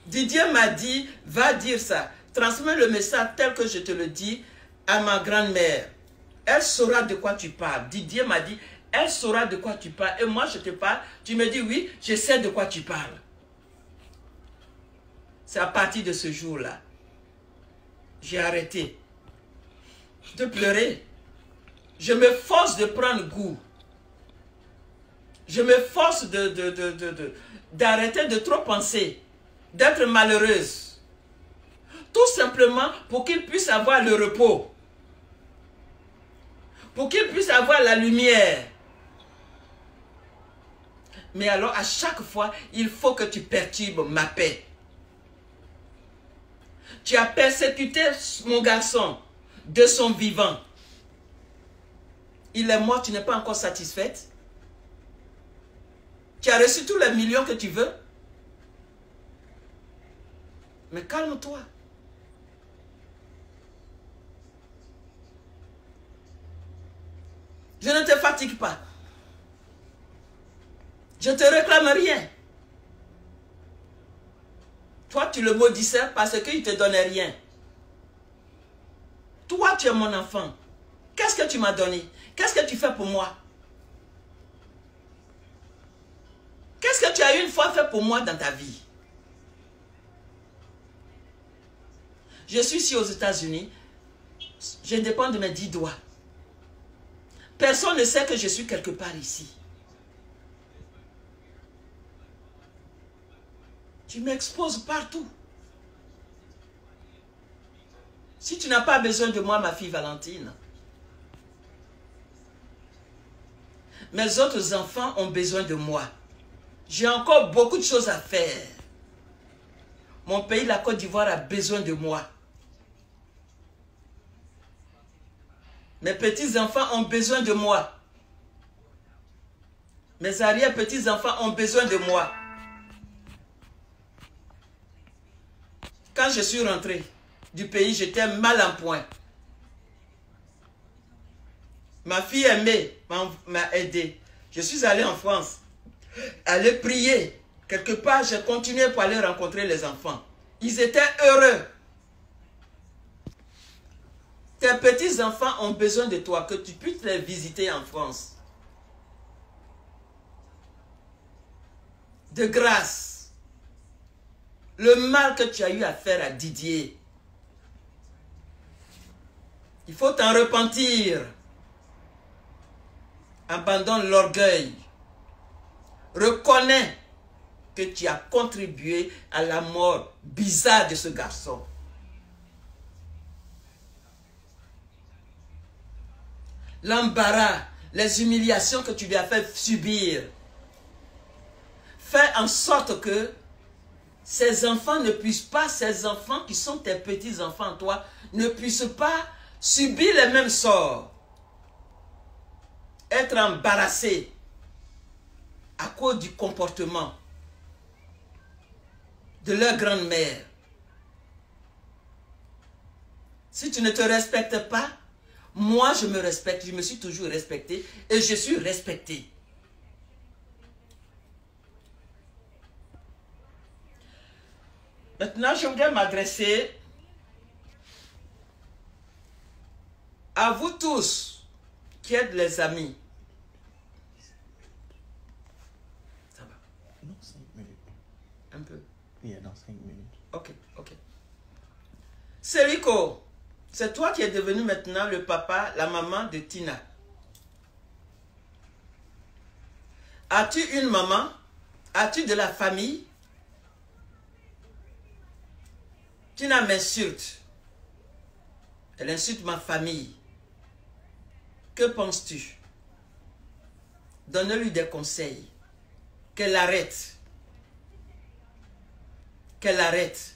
Didier m'a dit, va dire ça. Transmets le message tel que je te le dis à ma grand-mère. Elle saura de quoi tu parles. Didier m'a dit, elle saura de quoi tu parles. Et moi, je te parle. Tu me dis, oui, je sais de quoi tu parles. C'est à partir de ce jour-là. J'ai arrêté de pleurer. Je me force de prendre goût. Je me force d'arrêter de trop penser. d'être malheureuse. Tout simplement pour qu'ils puissent avoir le repos. Pour qu'ils puissent avoir la lumière. Mais alors, à chaque fois, il faut que tu perturbes ma paix. Tu as persécuté mon garçon de son vivant. Il est mort, tu n'es pas encore satisfaite. Tu as reçu tous les millions que tu veux. Mais calme-toi. Je ne te fatigue pas. Je ne te réclame rien. Toi, tu le maudissais parce qu'il ne te donnait rien. Toi, tu es mon enfant. Qu'est-ce que tu m'as donné? Qu'est-ce que tu fais pour moi? Qu'est-ce que tu as une fois fait pour moi dans ta vie? Je suis ici aux États-Unis. Je dépends de mes 10 doigts. Personne ne sait que je suis quelque part ici. Tu m'exposes partout. Si tu n'as pas besoin de moi, ma fille Valentine, mes autres enfants ont besoin de moi. J'ai encore beaucoup de choses à faire. Mon pays, la Côte d'Ivoire, a besoin de moi. Mes petits-enfants ont besoin de moi. Mes arrière-petits-enfants ont besoin de moi. Quand je suis rentré du pays, j'étais mal en point. Ma fille aimée m'a aidé. Je suis allé en France, aller prier. Quelque part, j'ai continué pour aller rencontrer les enfants. Ils étaient heureux. Tes petits-enfants ont besoin de toi, que tu puisses les visiter en France. De grâce. Le mal que tu as eu à faire à Didier, il faut t'en repentir. Abandonne l'orgueil. Reconnais que tu as contribué à la mort bizarre de ce garçon. L'embarras, les humiliations que tu lui as fait subir. Fais en sorte que ces enfants ne puissent pas, ces enfants qui sont tes petits-enfants, toi, ne puissent pas subir les mêmes sorts. Être embarrassés à cause du comportement de leur grand-mère. Si tu ne te respectes pas, moi je me respecte, je me suis toujours respecté et je suis respecté. Maintenant, je voudrais m'adresser à vous tous qui êtes les amis. Ça va? Non, 5 minutes. Un peu. Yeah, dans 5 minutes. Ok, ok. Seriko, c'est toi qui es devenu maintenant le papa, la maman de Tina. As-tu une maman? As-tu de la famille? Tina m'insulte. Elle insulte ma famille. Que penses-tu? Donne-lui des conseils. Qu'elle arrête. Qu'elle arrête.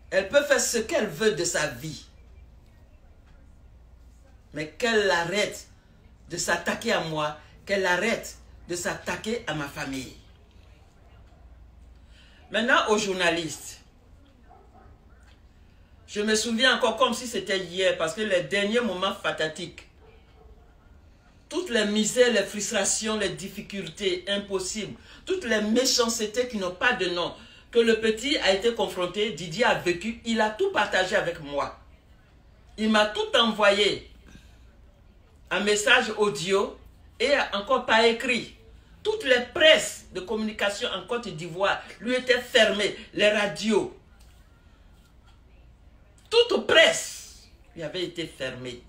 Elle peut faire ce qu'elle veut de sa vie. Mais qu'elle arrête de s'attaquer à moi. Qu'elle arrête de s'attaquer à ma famille. Maintenant, aux journalistes. Je me souviens encore comme si c'était hier, parce que les derniers moments fatatiques, toutes les misères, les frustrations, les difficultés impossibles, toutes les méchancetés qui n'ont pas de nom, que le petit a été confronté, Didier a vécu, il a tout partagé avec moi. Il m'a tout envoyé, un message audio et encore par écrit. Toutes les presses de communication en Côte d'Ivoire lui étaient fermées, les radios. Toute presse lui avait été fermée.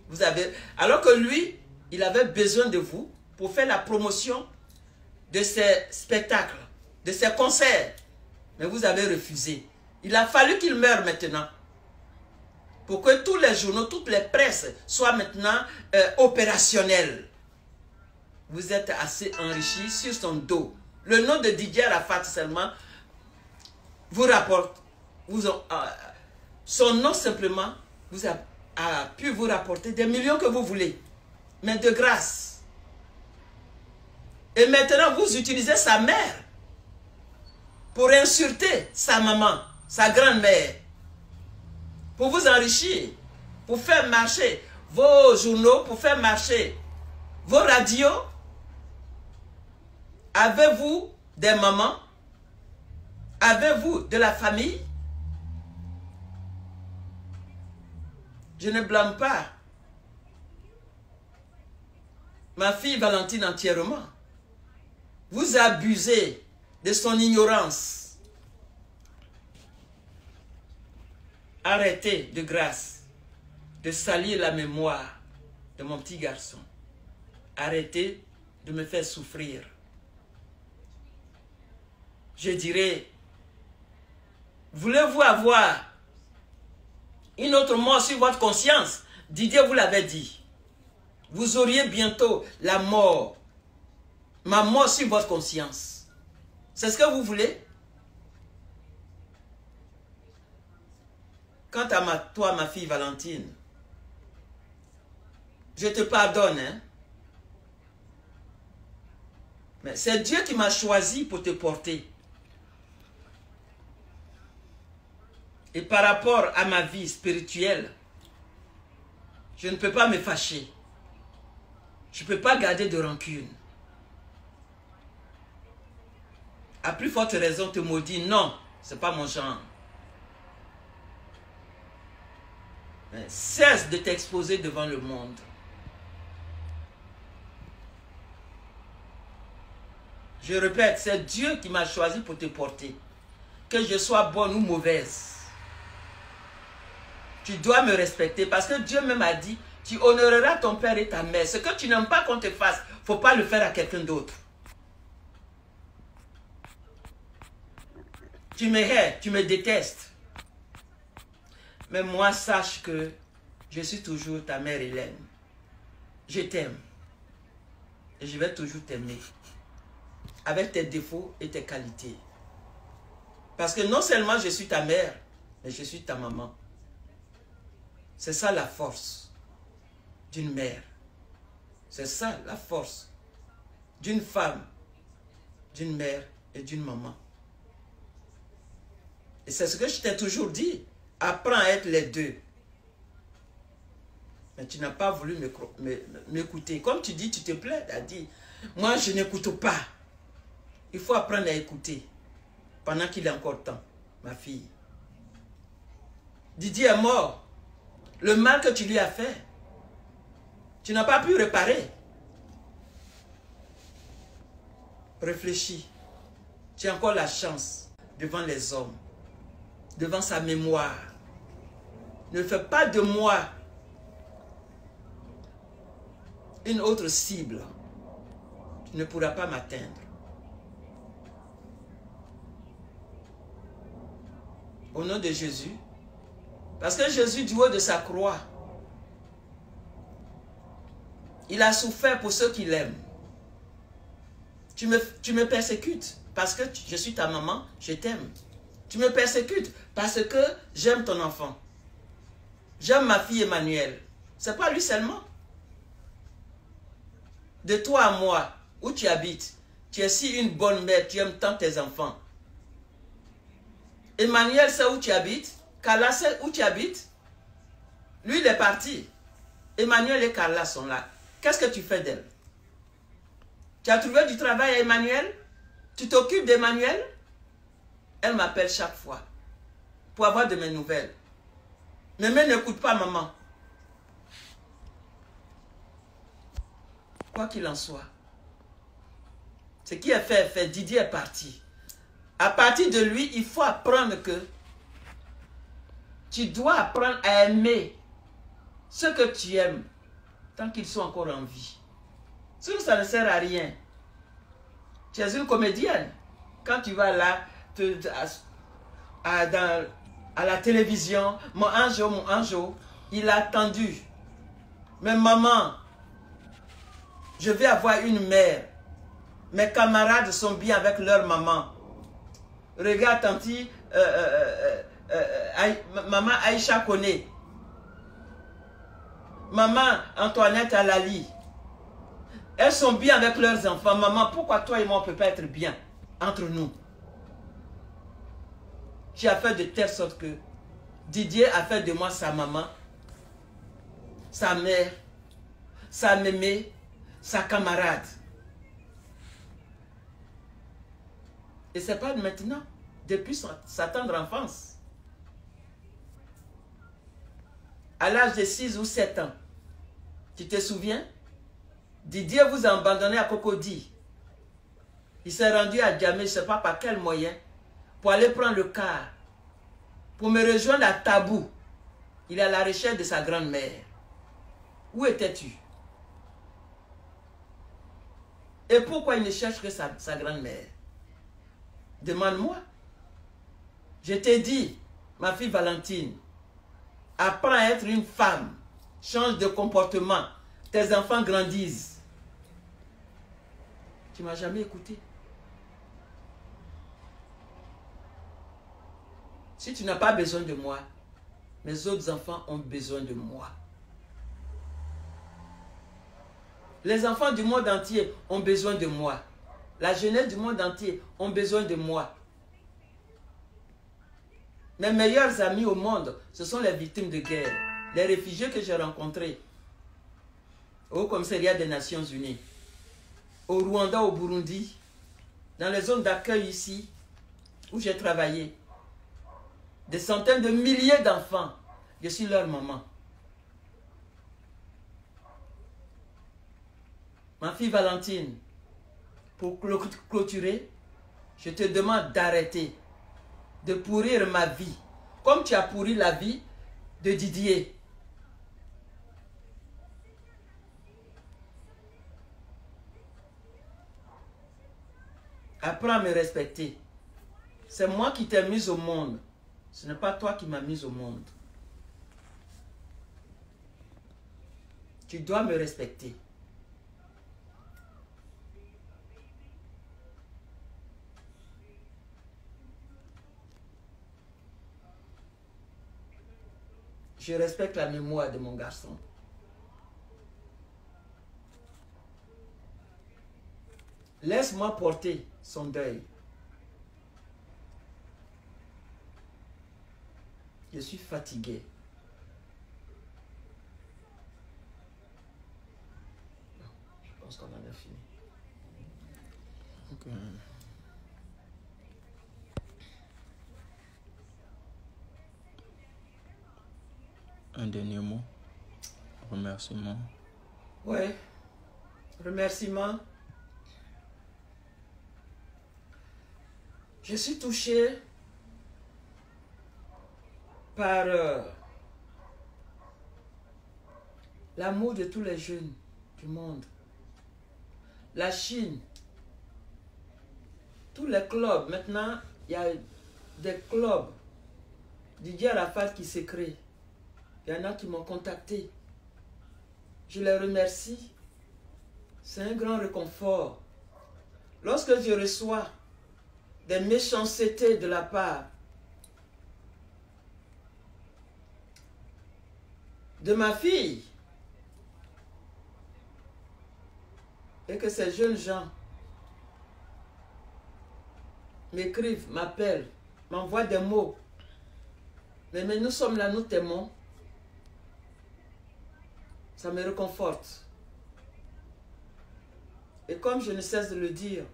Vous avez, alors que lui, il avait besoin de vous pour faire la promotion de ses spectacles, de ses concerts. Mais vous avez refusé. Il a fallu qu'il meure maintenant. Pour que tous les journaux, toutes les presses soient maintenant opérationnelles. Vous êtes assez enrichi sur son dos. Le nom de Didier Arafat seulement vous rapporte. Son nom simplement a pu vous rapporter des millions que vous voulez. Mais de grâce. Et maintenant, vous utilisez sa mère pour insulter sa maman, sa grand-mère. Pour vous enrichir, pour faire marcher vos journaux, pour faire marcher vos radios. Avez-vous des mamans? Avez-vous de la famille? Je ne blâme pas ma fille Valentine entièrement. Vous abusez de son ignorance. Arrêtez de grâce de salir la mémoire de mon petit garçon. Arrêtez de me faire souffrir. Je dirais, voulez-vous avoir une autre mort sur votre conscience? Didier vous l'avait dit. Vous auriez bientôt la mort, ma mort sur votre conscience. C'est ce que vous voulez? Quant à toi, ma fille Valentine, je te pardonne, hein? Mais c'est Dieu qui m'a choisi pour te porter. Et par rapport à ma vie spirituelle, je ne peux pas me fâcher. Je ne peux pas garder de rancune. À plus forte raison, te maudit, non, ce n'est pas mon genre. Mais cesse de t'exposer devant le monde. Je répète, c'est Dieu qui m'a choisi pour te porter. Que je sois bonne ou mauvaise. Tu dois me respecter parce que Dieu même a dit, tu honoreras ton père et ta mère. Ce que tu n'aimes pas qu'on te fasse, il ne faut pas le faire à quelqu'un d'autre. Tu me hais, tu me détestes. Mais moi, sache que je suis toujours ta mère Hélène. Je t'aime. Et je vais toujours t'aimer. Avec tes défauts et tes qualités. Parce que non seulement je suis ta mère, mais je suis ta maman. C'est ça la force d'une mère. C'est ça la force d'une femme, d'une mère et d'une maman. Et c'est ce que je t'ai toujours dit. Apprends à être les deux. Mais tu n'as pas voulu m'écouter. Comme tu dis, tu te plais, tu as dit, moi je n'écoute pas. Il faut apprendre à écouter pendant qu'il est encore temps, ma fille. Didier est mort. Le mal que tu lui as fait, tu n'as pas pu réparer. Réfléchis. Tu as encore la chance devant les hommes, devant sa mémoire. Ne fais pas de moi une autre cible. Tu ne pourras pas m'atteindre. Au nom de Jésus. Parce que Jésus, du haut de sa croix, il a souffert pour ceux qui l'aiment. Tu me persécutes parce que je suis ta maman, je t'aime. Tu me persécutes parce que j'aime ton enfant. J'aime ma fille Emmanuel. C'est pas lui seulement. De toi à moi, où tu habites, tu es si une bonne mère, tu aimes tant tes enfants. Emmanuel, c'est où tu habites. Carla, c'est où tu habites. Lui, il est parti. Emmanuel et Carla sont là. Qu'est-ce que tu fais d'elle? Tu as trouvé du travail à Emmanuel? Tu t'occupes d'Emmanuel? Elle m'appelle chaque fois pour avoir de mes nouvelles. Mais n'écoute pas maman. Quoi qu'il en soit, ce qui est fait est fait. Didier est parti. À partir de lui, il faut apprendre que tu dois apprendre à aimer ceux que tu aimes tant qu'ils sont encore en vie. Sinon, ça ne sert à rien. Tu es une comédienne. Quand tu vas là, à la télévision, mon ange, il a attendu. Mais maman, je vais avoir une mère. Mes camarades sont bien avec leur maman. Regarde, tanti, maman Aïcha connaît. Maman Antoinette Alali. Elles sont bien avec leurs enfants. Maman, pourquoi toi et moi, on ne peut pas être bien entre nous? Tu as fait de telle sorte que Didier a fait de moi sa maman, sa mère, sa mémé, sa camarade. Et ce n'est pas maintenant, depuis sa tendre enfance. À l'âge de 6 ou 7 ans, tu te souviens? Didier vous a abandonné à Cocody. Il s'est rendu à Djamé, je ne sais pas par quel moyen, pour aller prendre le car, pour me rejoindre à Tabou. Il est à la recherche de sa grand-mère. Où étais-tu? Et pourquoi il ne cherche que sa grand-mère? Demande-moi. Je t'ai dit, ma fille Valentine, apprends à être une femme. Change de comportement. Tes enfants grandissent. Tu ne m'as jamais écouté. Si tu n'as pas besoin de moi, mes autres enfants ont besoin de moi. Les enfants du monde entier ont besoin de moi. La jeunesse du monde entier ont besoin de moi. Mes meilleurs amis au monde, ce sont les victimes de guerre, les réfugiés que j'ai rencontrés au commissariat des Nations Unies, au Rwanda, au Burundi, dans les zones d'accueil ici, où j'ai travaillé. Des centaines de milliers d'enfants, je suis leur maman. Ma fille Valentine, pour clôturer, je te demande d'arrêter de pourrir ma vie, comme tu as pourri la vie de Didier. Apprends à me respecter. C'est moi qui t'ai mise au monde. Ce n'est pas toi qui m'as mise au monde. Tu dois me respecter. Je respecte la mémoire de mon garçon. Laisse-moi porter son deuil. Je suis fatigué. Je pense qu'on en a fini. Okay. Un dernier mot. Remerciement. Oui. Remerciement. Je suis touché par l'amour de tous les jeunes du monde. La Chine, tous les clubs, maintenant, il y a des clubs Didier Arafat qui se créent. Il y en a qui m'ont contacté. Je les remercie. C'est un grand réconfort. Lorsque je reçois des méchancetés de la part de ma fille, et que ces jeunes gens m'écrivent, m'appellent, m'envoient des mots. Mais nous sommes là, nous t'aimons. Ça me réconforte. Et comme je ne cesse de le dire,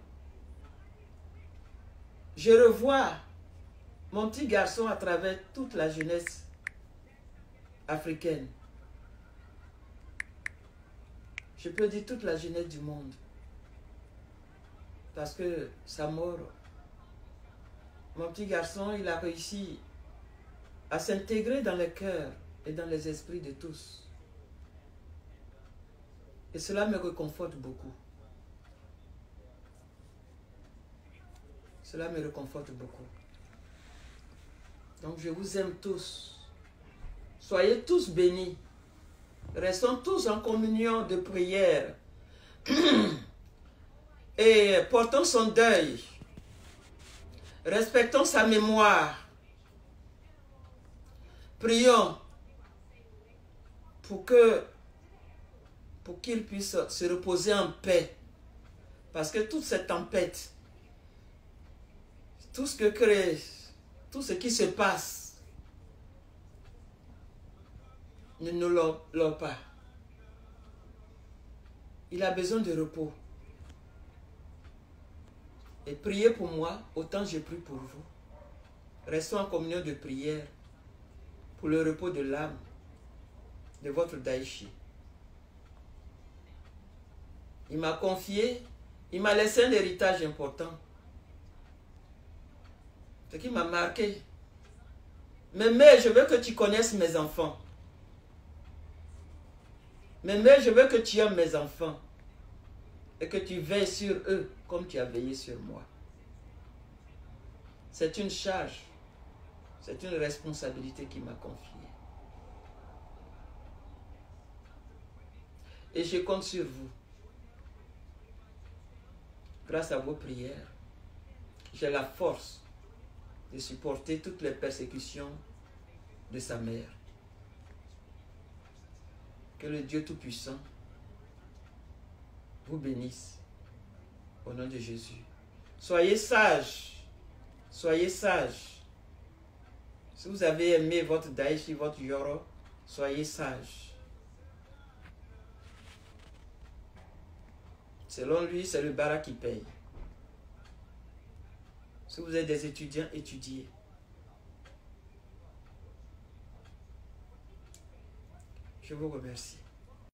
je revois mon petit garçon à travers toute la jeunesse africaine. Je peux dire toute la jeunesse du monde. Parce que sa mort, mon petit garçon, il a réussi à s'intégrer dans les cœurs et dans les esprits de tous. Et cela me réconforte beaucoup. Cela me réconforte beaucoup. Donc je vous aime tous. Soyez tous bénis. Restons tous en communion de prière. Et portons son deuil. Respectons sa mémoire. Prions pour qu'il puisse se reposer en paix. Parce que toute cette tempête, tout ce qui se passe, ne nous l'a pas. Il a besoin de repos. Et priez pour moi, autant je prie pour vous. Restons en communion de prière pour le repos de l'âme de votre Daichi. Il m'a confié, il m'a laissé un héritage important. Ce qui m'a marqué. Mais je veux que tu connaisses mes enfants. Mais je veux que tu aimes mes enfants. Et que tu veilles sur eux comme tu as veillé sur moi. C'est une charge. C'est une responsabilité qui m'a confiée. Et je compte sur vous. Grâce à vos prières, j'ai la force de supporter toutes les persécutions de sa mère. Que le Dieu Tout-Puissant vous bénisse au nom de Jésus. Soyez sages. Soyez sages. Si vous avez aimé votre Daichi, votre Yoro, soyez sages. Selon lui, c'est le bara qui paye. Si vous êtes des étudiants, étudiez. Je vous remercie.